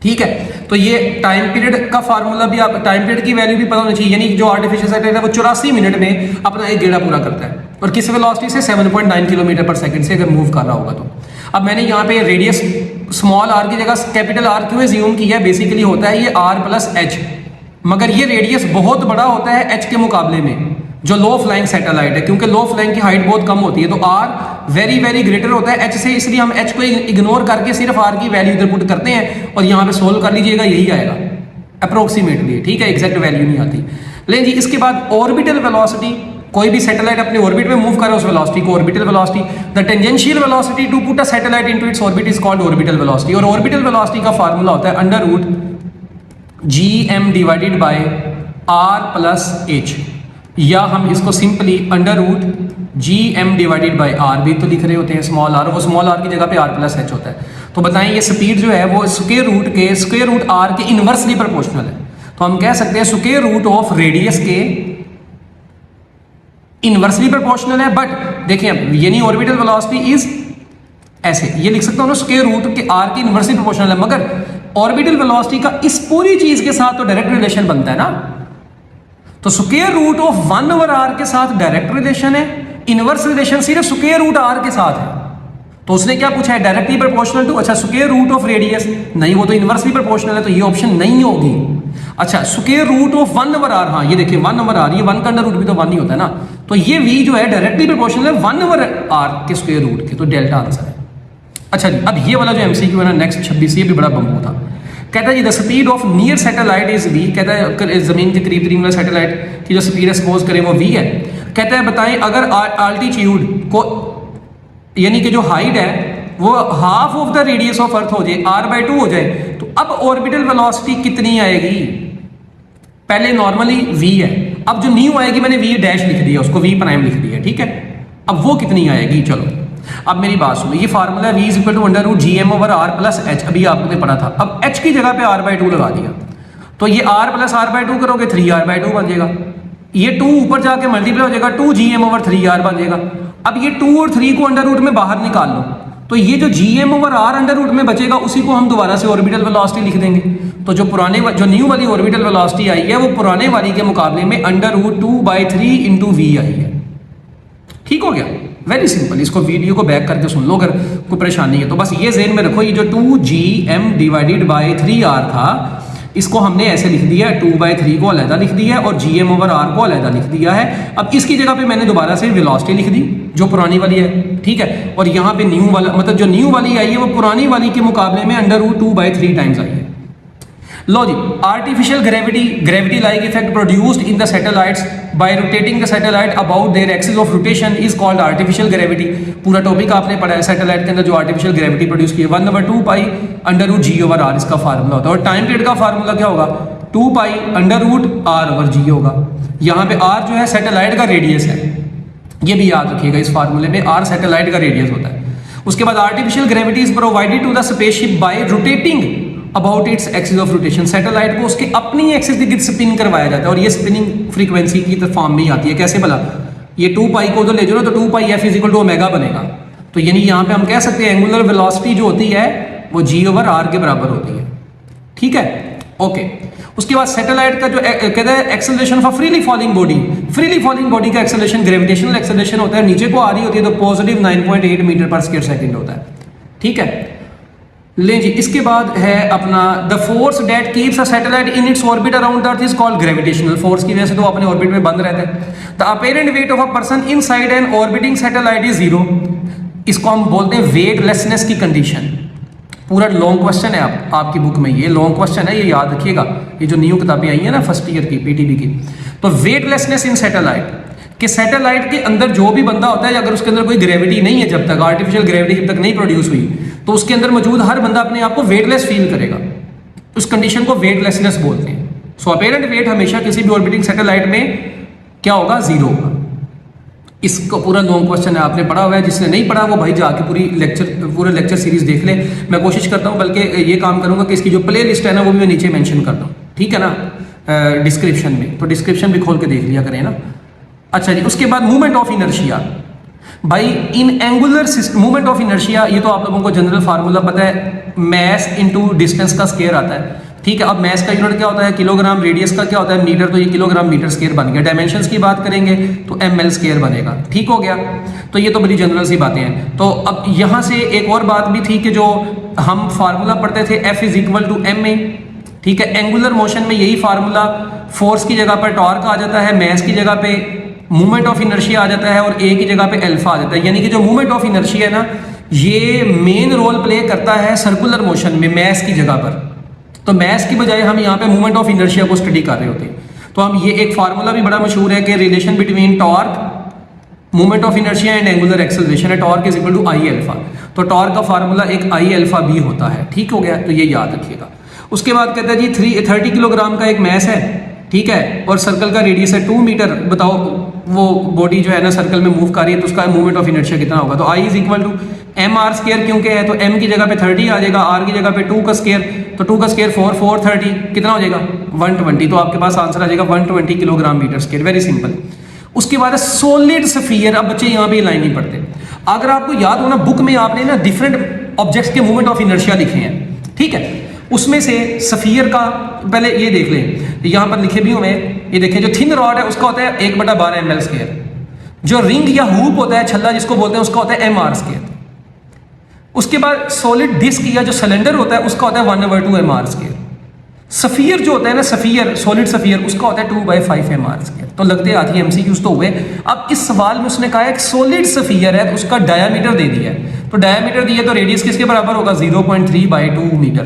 ठीक है। तो ये टाइम पीरियड का फार्मूला भी, आप टाइम पीरियड की वैल्यू भी पता होनी चाहिए, यानी जो आर्टिफिशियल सैटेलाइट है वो 84 मिनट में अपना एक गेड़ा पूरा करता है, और किस वेलोसिटी से, 7.9 किलोमीटर पर सेकंड से अगर मूव कर रहा होगा तो। अब मैंने यहाँ पे रेडियस स्मॉल r की जगह कैपिटल R क्यों ज्यूम किया है, बेसिकली होता है ये r+h, मगर ये रेडियस बहुत बड़ा होता है h के मुकाबले में, जो लो फ्लाइंग सैटेलाइट है, क्योंकि लो फ्लाइंग की हाइट बहुत कम होती है। तो r वेरी ग्रेटर होता है h से, इसलिए हम h को इग्नोर करके सिर्फ r की वैल्यू इधर पुट करते हैं और यहाँ पे सोल्व कर लीजिएगा, यही आएगा अप्रोक्सीमेटली, ठीक है, एग्जैक्ट वैल्यू नहीं आती। लेकिन जी इसके बाद ऑर्बिटल वेलोसिटी, कोई भी सैटेलाइट अपने ऑर्बिट में मूव करे उस वेलोसिटी को orbital velocity, the tangential velocity to put a satellite into its orbit is called orbital velocity. और ऑर्बिटल वेलोसिटी का फार्मूला होता है √gm डिवाइडेड बाय r+h, या हम इसको simply √gm divided by r भी तो लिख रहे होते हैं, स्मॉल r, वो स्मॉल r की जगह पे r+h होता है। तो बताएं ये स्पीड जो है वो स्क्वायर रूट r के इनवर्सली प्रोपोर्शनल है। तो हम कह सकते हैं स्क्वायर रूट ऑफ रेडियस के इनवर्सली प्रोपोर्शनल है। बट देखिए यानी ऑर्बिटल वेलोसिटी इज ऐसे, ये लिख सकता हूं ना, स्क्वायर रूट के r की इनवर्सली प्रोपोर्शनल है, मगर ऑर्बिटल वेलोसिटी का इस पूरी चीज के साथ तो डायरेक्ट रिलेशन बनता है ना। तो स्क्वायर रूट ऑफ 1/r के साथ डायरेक्ट रिलेशन है, इनवर्स रिलेशन सिर्फ स्क्वायर रूट r के साथ है। तो उसने क्या पूछा है, डायरेक्टली प्रोपोर्शनल टू, अच्छा स्क्वायर रूट ऑफ रेडियस नहीं, वो तो इनवर्सली प्रोपोर्शनल है, तो ये ऑप्शन नहीं होगी। अच्छा स्क्वायर रूट ऑफ 1/r, हाँ ये देखिए 1/r, ये 1 का अंडर रूट भी तो 1 ही होता है ना, तो ये v जो है डायरेक्टली प्रोपोर्शनल है 1/r के स्क्वायर रूट के, तो डेल्टा आंसर है। अच्छा जी, अब ये वाला जो एमसीक्यू है ना नेक्स्ट 26, ये भी बड़ा बम्बू था। कहता है जी the speed of near satellite is V, कहता है जमीन के करीब करीब वाला सैटेलाइट की जो स्पीड है सपोज करें वो वी है। कहता है बताएं अगर आल्टीट्यूड को यानी कि जो हाइट है वो half of the radius of earth हो जाए, r/2 हो जाए, तो अब ऑर्बिटल वेलोसिटी कितनी आएगी। पहले नॉर्मली v है, अब जो न्यू आएगी मैंने v डैश लिख दिया, उसको v प्राइम लिख दिया, ठीक है। अब वो कितनी आएगी, चलो अब मेरी बात सुनो, ये फार्मूला v =√gm/r + h, अभी आपने पढ़ा था। अब h की जगह पे r/2 लगा दिया, तो ये r + r/2 करोगे 3r/2 बन जाएगा। ये 2 ऊपर जाके मल्टीप्लाई हो जाएगा, 2gm/3r बन जाएगा। अब ये 2 और 3 को अंडर रूट में बाहर निकाल लो, तो ये जो gm/r अंडर रूट में बचेगा उसी को हम दोबारा से ऑर्बिटल वेलोसिटी लिख देंगे। तो जो न्यू वाली ऑर्बिटल वेलोसिटी आई है वो पुराने वाली के मुकाबले में √2/3 × v आई है। ठीक हो गया, वेरी सिंपल। इसको वीडियो को बैक करके सुन लो अगर कोई परेशानी है तो। बस ये ज़हन में रखो, ये जो 2gm/3r था इसको हमने ऐसे लिख दिया है, 2/3 को अलहदा लिख दिया है और gm/r को अलहदा लिख दिया है। अब इसकी जगह पे मैंने दोबारा से वेलोसिटी लिख दी जो पुरानी वाली है, ठीक है। और यहाँ पे न्यू वाला मतलब जो न्यू वाली आई है वो पुरानी वाली के मुकाबले में √2/3 टाइम्स आई है। लो जी, artificial gravity like effect produced in the satellites by rotating the satellite about their axis of rotation is called artificial gravity. पूरा टॉपिक आपने पढ़ा है, सैटेलाइट के अंदर जो आर्टिफिशियल ग्रेविटी प्रोड्यूस की है 1/2π√g/r इसका फार्मूला होता है। और टाइम पीरियड का फार्मूला क्या होगा, 2π√r/g होगा। यहाँ पे r जो है सैटेलाइट का रेडियस है, ये भी याद रखिएगा, इस फार्मूले में r सैटेलाइट का रेडियस होता है। उसके बाद artificial gravity is provided to the spaceship by rotating about its axis of rotation. Satellite को उसके अपनी एक्सिस के गिर्द स्पिन करवाया जाता है और ये स्पिनिंग फ्रीक्वेंसी की फॉर्म में ही आती है। कैसे भला, ये 2π को तो ले जाओ तो 2πf = ω बनेगा। तो यानी यहाँ पे हम कह सकते हैं एंगुलर वेलोसिटी जो होती है वो g/r के बराबर होती है, ठीक है, ओके। उसके बाद सैटेलाइट का जो कहता है acceleration for freely falling body का एक्सेलरेशन ग्रेविटेशनल एक्सेलरेशन होता है, नीचे को आ रही होती है तो पॉजिटिव 9.8 मीटर/सेकंड होता है, ठीक है। ले जी, इसके बाद है अपना the force that keeps a satellite in its orbit around the earth is called gravitational force. की वजह से तो अपने ऑर्बिट में बंद रहते हैं। The apparent weight of a person inside N orbiting satellite is 0। इसको हम बोलते हैं वेटलेसनेस की कंडीशन। पूरा लॉन्ग क्वेश्चन है आपकी बुक में, ये लॉन्ग क्वेश्चन है, ये याद रखिएगा। ये जो न्यू किताबें आई है ना फर्स्ट ईयर की पीटीबी की, तो वेटलेसनेस इन सैटेलाइट कि सैटेलाइट के अंदर जो भी बंदा होता है अगर उसके अंदर कोई ग्रेविटी नहीं है, जब तक आर्टिफिशियल ग्रेविटी जब तक नहीं प्रोड्यूस हुई, तो उसके अंदर मौजूद हर बंदा अपने आप को वेटलेस फील करेगा। उस कंडीशन को वेटलेसनेस बोलते हैं। सो अपेरेंट वेट हमेशा किसी भी ऑर्बिटिंग सैटेलाइट में क्या होगा, 0 होगा। इसको पूरा लॉन्ग क्वेश्चन है, आपने पढ़ा हुआ है। जिसने नहीं पढ़ा वो भाई जाके पूरे लेक्चर सीरीज देख ले। मैं कोशिश करता हूँ, बल्कि ये काम करूंगा कि इसकी जो प्ले लिस्ट है ना वो भी मैं नीचे मेंशन कर दूँ, ठीक है ना, डिस्क्रिप्शन में। तो डिस्क्रिप्शन भी खोल के देख लिया करें ना। अच्छा जी, उसके बाद मूवमेंट ऑफ इनर्शिया। भाई in angular system movement of inertia, ये तो आप लोगों को जनरल फार्मूला पता है, मैस इनटू डिस्टेंस का स्क्वायर आता है, ठीक है। अब मैस का यूनिट क्या होता है, किलोग्राम, रेडियस का क्या होता है, मीटर, तो ये किलोग्राम मीटर स्क्वायर बन गया। डायमेंशंस की बात करेंगे तो ml स्क्वायर बनेगा, ठीक हो गया। तो ये तो बड़ी जनरल सी बातें हैं। तो अब यहाँ से एक और बात भी थी कि जो हम फार्मूला पढ़ते थे F = ma, ठीक है। एंगुलर मोशन में यही फार्मूला, फोर्स की जगह पर टॉर्क आ जाता है, मैस की जगह पे मूवमेंट ऑफ इनर्शिया आ जाता है और ए की जगह पे अल्फा आ जाता है। यानी कि जो मूवमेंट ऑफ इनर्शिया है ना, ये मेन रोल प्ले करता है सर्कुलर मोशन में मैस की जगह पर। तो मैस की बजाय हम यहाँ पे मूवमेंट ऑफ इनर्शिया को स्टडी कर रहे होते हैं। तो हम ये एक फार्मूला भी बड़ा मशहूर है कि relation between torque, movement of inertia and angular acceleration है, टॉर्क = I α। तो टॉर्क का फार्मूला एक I α भी होता है, ठीक हो गया। तो ये याद रखिएगा। उसके बाद कहता है जी 30 किलोग्राम का एक मैस है, ठीक है, और सर्कल का रेडियस है 2 मीटर। बताओ वो बॉडी जो है ना सर्कल में मूव कर रही है तो उसका मूवमेंट ऑफ इनर्शिया कितना होगा। तो I = mr², क्योंकि है तो m की जगह पे 30 आ जाएगा, r की जगह पे 2 का स्क्वायर, तो 2 का स्क्वायर 4 30 कितना हो जाएगा, 120। तो आपके पास आंसर आ जाएगा 120 kilogram metre square, very simple. उसके बाद सॉलिड स्फीयर। अब बच्चे यहाँ पे लाइन नहीं पढ़ते। अगर आपको याद हो ना, बुक में आपने ना डिफरेंट ऑब्जेक्ट्स के मूवमेंट ऑफ इनर्शिया लिखे हैं, ठीक है। उसमें से स्फीयर का पहले ये देख लें, यहाँ पर लिखे भी हुए, ये देखें, जो थिन रॉड है उसका होता है 1/12 ml²। जो रिंग या हुप होता है, छल्ला जिसको बोलते हैं, उसका होता है mr²। उसके बाद सॉलिड डिस्क या जो सिलेंडर होता है उसका होता है 1/2 mr²। स्फीयर जो होता है ना, स्फीयर, सॉलिड स्फीयर, उसका होता है 2/5 mr²। तो लगते आती है MCQs तो हुए। अब इस सवाल में उसने कहा है कि सॉलिड स्फीयर है तो उसका डायामीटर दे दिया है, तो डायमीटर दिए तो रेडियस किसके बराबर होगा 0.3/2 मीटर,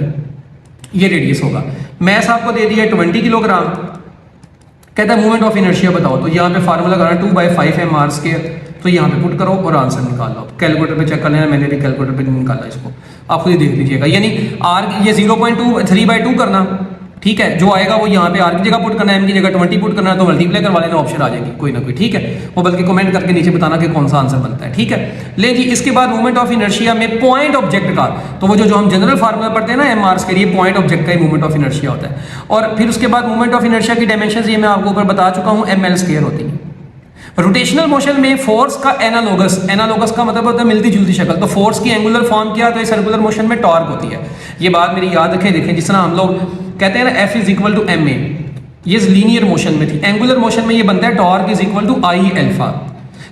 ये रेडियस होगा। मैस आपको दे दिया 20 किलोग्राम। कहता है मूवमेंट ऑफ इनर्शिया बताओ, तो यहाँ पे फार्मूला करना 2/5 mr², तो यहाँ पे पुट करो और आंसर निकाल लो। कैलकुलेटर पे चेक कर लेना, मैंने भी कैलकुलेटर पे निकाला इसको, आप खुद ही देख लीजिएगा। यानी आर ये 0.3/2 करना, ठीक है, जो आएगा वो यहाँ पे आर की जगह पुट करना है, एम की जगह 20 पुट करना है, तो मल्टीप्लाई करवा लेना, ऑप्शन आ जाएगी कोई ना कोई, ठीक है। वो बल्कि कमेंट करके नीचे बताना कि कौन सा आंसर बनता है, ठीक है। ले जी, इसके बाद मूवमेंट ऑफ इनर्शिया में पॉइंट ऑब्जेक्ट का, तो वो जो हम जनरल फार्मूला पढ़ते हैं ना mr के लिए, पॉइंट ऑब्जेक्ट का ही मूवमेंट ऑफ इनर्शिया होता है। और फिर उसके बाद मूवमेंट ऑफ इनर्शिया की डायमेंशन ये मैं आपको ऊपर बता चुका हूँ, ml² होती है। रोटेशनल मोशन में फोर्स का एनालोगस, एनालोगस का मतलब होता है मिलती जुलती शक्ल, तो फोर्स की एंगुलर फॉर्म क्या, तो सर्कुलर मोशन में टॉर्क होती है। ये बात मेरी याद रखें, देखें जिस तरह हम लोग कहते हैं ना F = ma, ये लीनियर मोशन में थी। एंगुलर मोशन में ये बनता है torque = I α।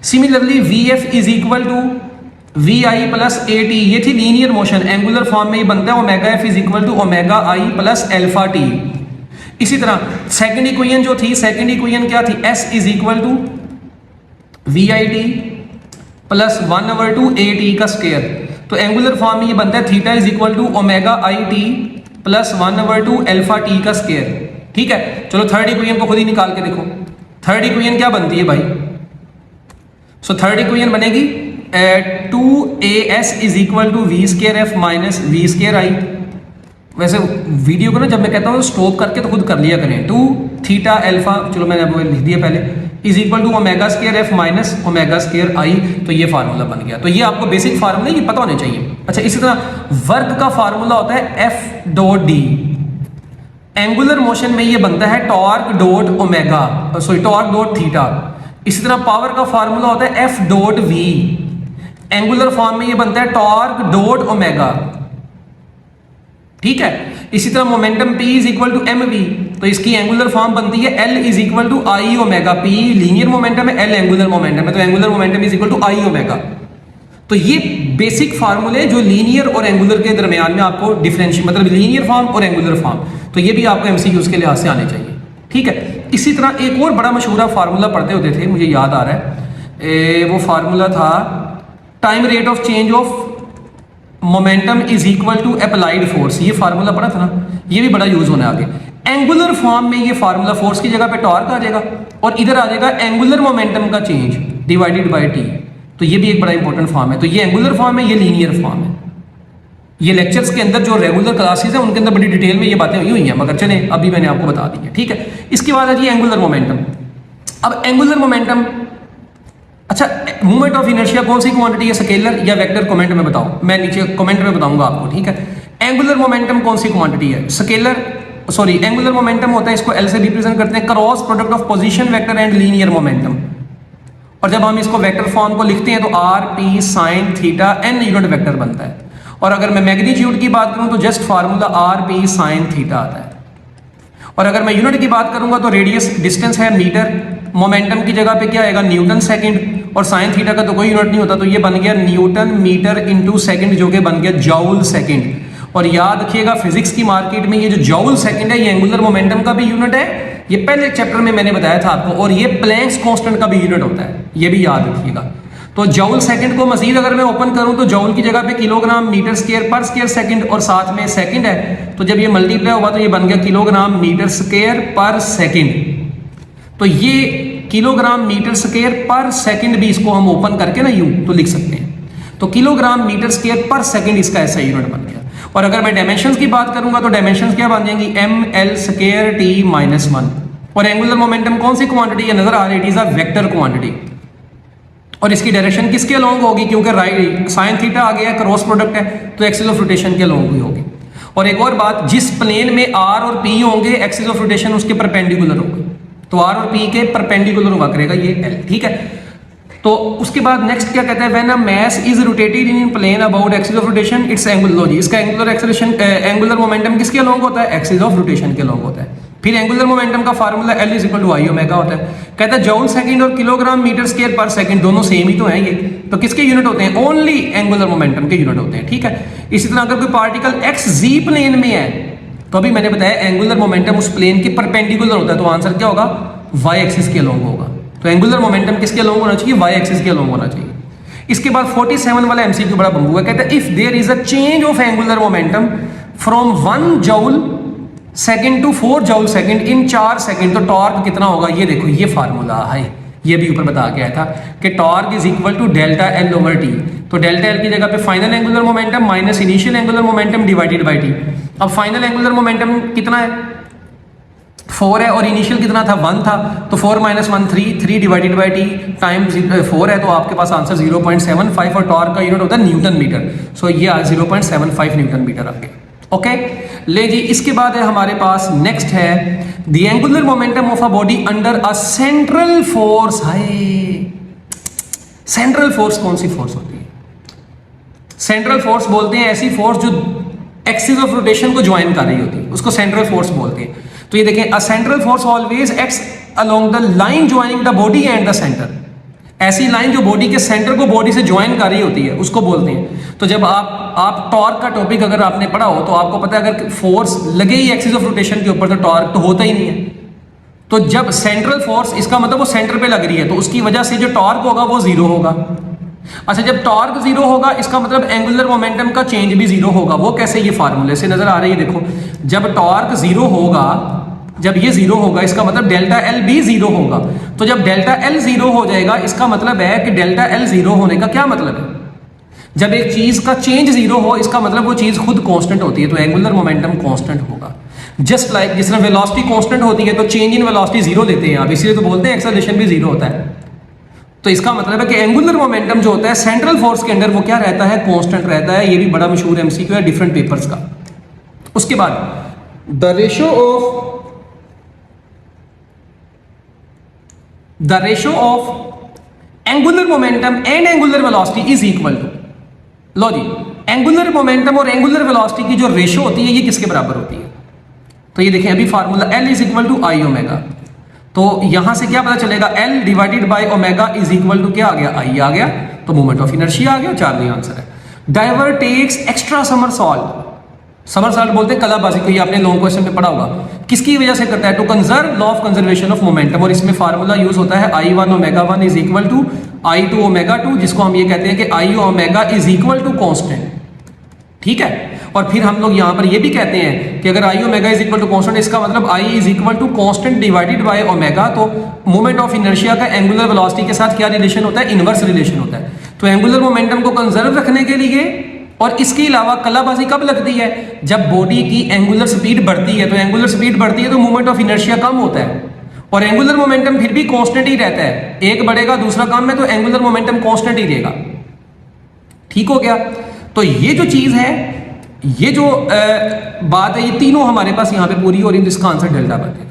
Similarly VF = VI + AT, ये थी लीनियर मोशन, एंगुलर फॉर्म में ये बनता है ω/F = ω I + α t। इसी तरह सेकंड इक्वेशन जो थी, सेकंड इक्वेशन क्या थी, S = VIT + 1/2 AT का स्क्वायर, तो एंगुलर फॉर्म में ये बनता है θ = ω/IT + 1/2 α t का स्क्वायर, ठीक है। चलो थर्ड इक्वेशन को खुद ही निकाल के देखो। थर्ड इक्वेशन क्या बनती है भाई, सो थर्ड इक्वेशन बनेगी 2AS = V²F - V²I। वैसे वीडियो को ना जब मैं कहता हूँ स्टॉप करके तो खुद कर लिया करें। 2θ α, चलो मैंने अब लिख दिया पहले, = ω²F - ω²I, तो ये फार्मूला बन गया। तो ये आपको बेसिक फार्मूला ये पता होने चाहिए। अच्छा, इसी तरह वर्क का फार्मूला होता है F.D। एंगुलर मोशन में ये बनता है टॉर्क θ। इसी तरह पावर का फार्मूला होता है F.V। एंगुलर फॉर्म में ये बनता है टॉर्क ω, ठीक है। इसी तरह मोमेंटम P = mv, तो इसकी एंगुलर फॉर्म बनती है L = I ω। P linear momentum है, L एंगुलर मोमेंटम है, तो एंगुलर मोमेंटम = I ω। तो ये बेसिक फार्मूले जो लीनियर और एंगुलर के दरमियान में आपको डिफरेंशिएट, मतलब लीनियर फॉर्म और एंगुलर फॉर्म, तो ये भी आपको MCQs के लिहाज से आने चाहिए, ठीक है। इसी तरह एक और बड़ा मशहूर फार्मूला पढ़ते होते थे, मुझे याद आ रहा है, वो फार्मूला था time rate of change of momentum = applied force. ये फार्मूला पढ़ा था ना, ये भी बड़ा यूज होना है आगे। एंगुलर फॉर्म में ये फार्मूला फोर्स की जगह पे टॉर्क आ जाएगा, और इधर आ जाएगा एंगुलर मोमेंटम का चेंज / t, तो ये भी एक बड़ा इंपॉर्टेंट फॉर्म है। तो ये एंगुलर फॉर्म है, ये लीनियर फॉर्म है। ये लेक्चर्स के अंदर जो रेगुलर क्लासेस हैं उनके अंदर बड़ी डिटेल में ये बातें हुई हैं, मगर चले अभी मैंने आपको बता दी है, ठीक है। इसके बाद है जी एंगुलर मोमेंटम। अब एंगुलर मोमेंटम, अच्छा, मूवमेंट ऑफ इनर्शिया कौन सी क्वांटिटी है, स्केलर या वेक्टर, कमेंट में बताओ, मैं नीचे कमेंट में बताऊंगा आपको, ठीक है। एंगुलर मोमेंटम कौन सी क्वांटिटी है, स्केलर, सॉरी, एंगुलर मोमेंटम होता है, इसको L से रिप्रेजेंट करते हैं, cross product of position vector and linear momentum. और जब हम इसको वेक्टर फॉर्म को लिखते हैं तो RP sin θ n unit vector बनता है। और अगर मैं मैग्नीट्यूड की बात करूं तो जस्ट फार्मूला RP sin θ आता है। और अगर मैं यूनिट की बात करूंगा तो रेडियस, डिस्टेंस है मीटर, मोमेंटम की जगह पे क्या आएगा, न्यूटन सेकंड, और साइन थीटा का तो कोई यूनिट नहीं होता, तो ये बन गया न्यूटन मीटर इंटू सेकंड, जो कि बन गया जॉउल सेकंड। और याद रखिएगा फिजिक्स की मार्केट में ये जो जॉउल सेकंड है ये एंगुलर मोमेंटम का भी यूनिट है, ये पहले चैप्टर में मैंने बताया था आपको, और ये प्लैंक्स कांस्टेंट का भी यूनिट होता है, ये भी याद रखिएगा। तो जॉउल सेकंड को मजीद अगर मैं ओपन करूं तो जॉउल की जगह पे किलोग्राम मीटर स्क्वायर पर स्क्वायर सेकंड, और साथ में सेकंड है, तो जब ये मल्टीप्लाई होगा तो ये बन गया किलोग्राम मीटर स्क्वायर पर सेकंड। तो ये किलोग्राम मीटर स्क्वायर पर सेकंड भी इसको हम ओपन करके ना यूं तो लिख सकते हैं, तो किलोग्राम मीटर स्क्वायर पर सेकंड इसका ऐसा यूनिट बन गया। और अगर मैं डायमेंशंस की बात करूंगा तो डायमेंशंस क्या बन जाएंगी, ml स्क्वायर t माइनस 1। और एंगुलर मोमेंटम कौन सी क्वांटिटी है, नजर आ रही है, it is a vector quantity, और इसकी डायरेक्शन किसके अलोंग होगी, क्योंकि राइट साइन थीटा आ गया, क्रॉस प्रोडक्ट है, तो एक्सिस ऑफ रोटेशन के अलोंग ही होगी। और एक और बात, जिस प्लेन में r और p होंगे एक्सिस ऑफ रोटेशन उसके परपेंडिकुलर होगा, तो r और p के परपेंडिकुलर हुआ करेगा ये l, ठीक है। तो उसके बाद नेक्स्ट क्या कहता है, when a mass is rotated in plane about axis of rotation its angular, इसका एंगुलर एक्सेलरेशन, एंगुलर मोमेंटम किसके अलोंग होता है, एक्सिस ऑफ रोटेशन के अलोंग होता है। फिर एंगुलर मोमेंटम का फार्मूला L = I ओमेगा होता है। कहता है जॉउल सेकंड और किलोग्राम मीटर स्क्वायर पर सेकंड दोनों सेम ही तो हैं ये, तो किसके यूनिट होते हैं, ओनली एंगुलर मोमेंटम के यूनिट होते हैं, ठीक है। इसी तरह अगर कोई पार्टिकल XZ प्लेन में है तो अभी मैंने बताया एंगुलर मोमेंटम उस प्लेन के परपेंडिकुलर होता है, तो आंसर क्या होगा, y एक्सिस के अलोंग होगा। तो एंगुलर मोमेंटम किसके अलोंग होना चाहिए, y एक्सिस के अलोंग होना चाहिए। इसके बाद 47 वाला एमसीक्यू बड़ा बंबू है, कहता है if there is a change of angular momentum from 1 joule second to 4 joule second in 4 second, तो टॉर्क कितना होगा? ये देखो ये फार्मूला है, ये भी ऊपर बता के आया था कि torque is equal to delta L over T. तो डेल्टा एल की जगह पे final angular momentum minus initial angular momentum divided by T. अब फाइनल एंगुलर मोमेंटम कितना है? 4 है, और इनिशियल कितना था? 1 था, तो 4 minus 1 3 divided by T time 4 है, तो आपके पास आंसर 0.75, और टॉर्क का यूनिट होता है न्यूटन मीटर। सो ये 0.75 न्यूटन मीटर आ गया। ओके, ले जी, इसके बाद है हमारे पास नेक्स्ट है the angular momentum of a body under a central force. Hi, central force कौन सी फोर्स होती है? सेंट्रल फोर्स बोलते हैं ऐसी फोर्स जो एक्सिस ऑफ रोटेशन को ज्वाइन कर रही होती है, उसको सेंट्रल फोर्स बोलते हैं। तो ये देखें, a central force always acts along the line joining the body and the centre. ऐसी लाइन जो बॉडी के सेंटर को बॉडी से ज्वाइन कर रही होती है उसको बोलते हैं। तो जब आप टॉर्क का टॉपिक अगर आपने पढ़ा हो तो आपको पता है अगर फोर्स लगे ही एक्सिस ऑफ रोटेशन के ऊपर तो टॉर्क तो होता ही नहीं है। तो जब सेंट्रल फोर्स, इसका मतलब वो सेंटर पे लग रही है, तो उसकी वजह से जो टॉर्क होगा वो जीरो होगा। अच्छा, जब टॉर्क जीरो होगा इसका मतलब एंगुलर मोमेंटम का चेंज भी जीरो होगा। वो कैसे? ये फार्मूले से नजर आ रही है, देखो, जब टॉर्क जीरो होगा, जब ये जीरो होगा इसका मतलब डेल्टा एल भी जीरो होगा। तो जब डेल्टा एल जीरो हो जाएगा इसका मतलब है कि डेल्टा एल जीरो होने का क्या मतलब है? जब एक चीज का चेंज जीरो हो इसका मतलब वो चीज खुद कांस्टेंट होती है, तो एंगुलर मोमेंटम कांस्टेंट होगा। जस्ट लाइक जिस तरह वेलोसिटी कांस्टेंट होती है तो चेंज इन वेलोसिटी जीरो लेते हैं आप, इसलिए तो बोलते हैं एक्सेलरेशन भी जीरो होता है। तो इसका मतलब है कि एंगुलर मोमेंटम जो होता है सेंट्रल फोर्स के अंदर वो क्या रहता है? कांस्टेंट रहता है। ये भी बड़ा मशहूर एमसीक्यू है डिफरेंट पेपर्स का। उसके बाद the ratio of angular momentum and angular velocity is equal to, लो जी, एंगुलर मोमेंटम और एंगुलर वेलोसिटी की जो रेशो होती है ये किसके बराबर होती है? तो ये देखें अभी formula L is equal to I omega. तो यहां से क्या पता चलेगा? L divided by omega is equal to क्या आ गया? I आ गया। तो मोमेंट ऑफ इनर्शिया आ गया, 4 आंसर है। Diver takes extra somersault, somersault बोलते हैं कलाबाजी को, ये आपने लॉन्ग क्वेश्चन में पढ़ा होगा। किसकी वजह से करता है? To conserve law of conservation of momentum, और इसमें फार्मूला यूज होता है I1 omega 1 is equal to I2 omega 2, जिसको हम ये कहते हैं कि I omega is equal to constant. ठीक है, और फिर हम लोग यहाँ पर ये भी कहते हैं कि अगर I omega is equal to constant, इसका मतलब I is equal to constant divided by omega. तो मोमेंट ऑफ इनर्शिया का एंगुलर वेलोसिटी के साथ क्या रिलेशन होता है? इनवर्स रिलेशन होता है। तो एंगुलर मोमेंटम को कंजर्व रखने के लिए और इसके अलावा कलाबाजी कब लगती है? जब बॉडी की एंगुलर स्पीड बढ़ती है। तो एंगुलर स्पीड बढ़ती है तो मोमेंट ऑफ इनर्शिया कम होता है, और एंगुलर मोमेंटम फिर भी कांस्टेंट ही रहता है। एक बढ़ेगा दूसरा कम है, तो एंगुलर मोमेंटम कांस्टेंट ही रहेगा। ठीक हो गया? तो ये जो चीज है, ये जो बात है, ये तीनों हमारे पास यहाँ पे पूरी हो रही है, इसका आंसर डेल्टा बनेगा।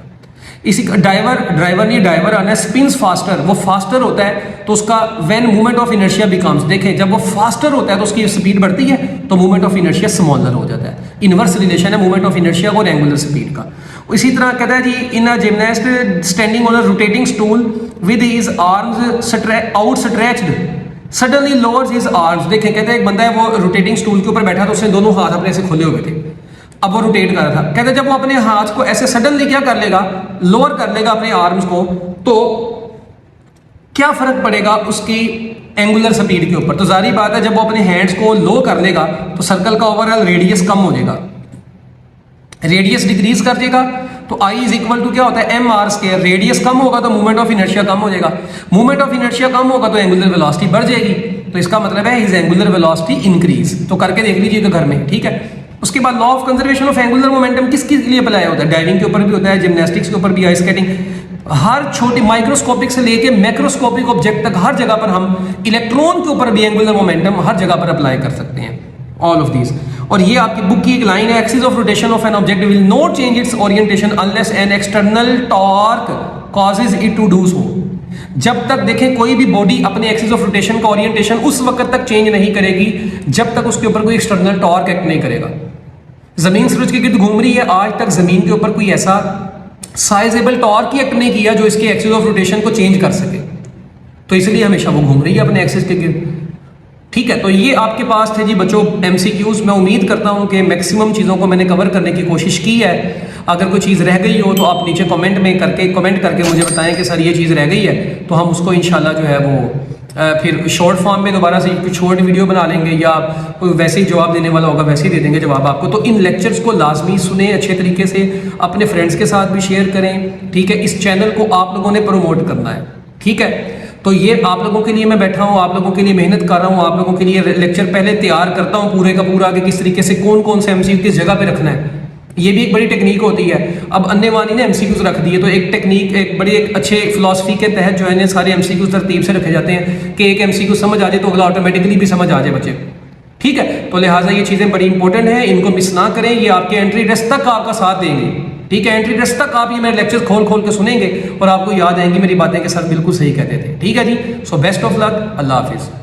इसी ड्राइवर आना स्पिन्स फास्टर, वो फास्टर होता है तो उसका when movement of inertia becomes, देखें जब वो फास्टर होता है तो उसकी स्पीड बढ़ती है तो मूवमेंट ऑफ इनर्शिया स्मॉलर हो जाता है। इनवर्स रिलेशन है मूवमेंट ऑफ इनर्शिया और एंगुलर स्पीड का। इसी तरह कहता है जी, in a gymnast standing on a rotating stool with his arms outstretched suddenly lowers his arms. देखें, कहते हैं एक बंदा है वो रोटेटिंग स्टूल के ऊपर बैठा तो उसने दोनों हाथ अपने ऐसे खोले हुए थे, अब वो रोटेट कर रहा था। कहते जब वो अपने हाथ को ऐसे सडनली क्या कर लेगा? लोअर कर लेगा अपने आर्म्स को, तो क्या फर्क पड़ेगा उसकी एंगुलर स्पीड के ऊपर? तो जारी बात है जब वो अपने हैंड्स को लो कर लेगा तो सर्कल का ओवरऑल रेडियस कम हो जाएगा, रेडियस डिक्रीज कर देगा। तो I इज इक्वल टू क्या होता है? M R square. रेडियस कम होगा तो मूवमेंट ऑफ इनर्शिया कम हो जाएगा, मूवमेंट ऑफ इनर्शिया कम होगा तो एंगुलर वेलोसिटी बढ़ जाएगी। तो इसका मतलब है इज एंगुलर वेलोसिटी इंक्रीज। तो करके देख लीजिएगा घर में, ठीक है। उसके बाद law of conservation of angular momentum किसके लिए अप्लाई होता है? डाइविंग के ऊपर भी होता है, जिम्नास्टिक्स के ऊपर भी, आइस स्केटिंग, हर छोटी माइक्रोस्कोपिक से लेके मैक्रोस्कोपिक ऑब्जेक्ट तक हर जगह पर हम इलेक्ट्रॉन के ऊपर भी एंगुलर मोमेंटम हर जगह पर अप्लाई कर सकते हैं, ऑल ऑफ दीज। और ये आपकी बुक की एक लाइन है, axis of rotation of an object will not change its orientation unless an external torque causes it to do so. जब तक देखें कोई भी बॉडी अपने एक्सिस ऑफ रोटेशन का ओरिएंटेशन उस वक्त तक चेंज नहीं करेगी जब तक उसके ऊपर कोई एक्सटर्नल टॉर्क एक्ट नहीं करेगा। जमीन सूरज के गिर्द घूम रही है, आज तक जमीन के ऊपर कोई ऐसा साइजेबल टॉर्क ही एक्ट नहीं किया जो इसके एक्सिस ऑफ रोटेशन को चेंज कर सके, तो इसलिए हमेशा वो घूम रही है अपने एक्सिस के गिर्द। ठीक है, तो ये आपके पास थे जी बच्चों एमसीक्यूज। मैं उम्मीद करता हूं कि मैक्सिमम चीज़ों को मैंने कवर करने की कोशिश की है। अगर कोई चीज़ रह गई हो तो आप नीचे कमेंट करके मुझे बताएं कि सर ये चीज़ रह गई है, तो हम उसको इंशाल्लाह जो है वो फिर शॉर्ट फॉर्म में दोबारा से कुछ शॉर्ट वीडियो बना लेंगे, या कोई वैसे ही जवाब देने वाला होगा वैसे ही दे देंगे जवाब आपको। तो इन लेक्चर्स को लाजमी सुने अच्छे तरीके से, अपने फ्रेंड्स के साथ भी शेयर करें, ठीक है। इस चैनल को आप लोगों ने प्रमोट करना है, ठीक है। तो ये आप लोगों के लिए मैं बैठा हूँ, आप लोगों के लिए मेहनत कर रहा हूँ, आप लोगों के लिए लेक्चर पहले तैयार करता हूँ पूरे का पूरा, कि किस तरीके से कौन कौन से एमसीक्यू किस जगह पे रखना है। ये भी एक बड़ी टेक्निक होती है। अब अन्यवानी ने एमसीक्यूज रख दिए, तो एक टेक्निक, एक बड़ी एक अच्छे फिलॉसफी के तहत जो है ना सारे एमसीक्यूज तरतीब से रखे जाते हैं कि एक एमसीक्यू समझ आ जाए तो अगला ऑटोमेटिकली भी समझ आ जाए बच्चे, ठीक है। तो लिहाजा ये चीज़ें बड़ी इंपॉर्टेंट हैं, इनको मिस ना करें। ये आपके एंट्री टेस्ट तक आपका साथ देंगे, ठीक है। एंट्री टेस्ट तक आप ये मेरे लेक्चर खोल खोल के सुनेंगे और आपको याद आएंगी मेरी बातें के साथ बिल्कुल सही कहते थे, ठीक है जी। सो बेस्ट ऑफ लक, अल्लाह हाफिज़।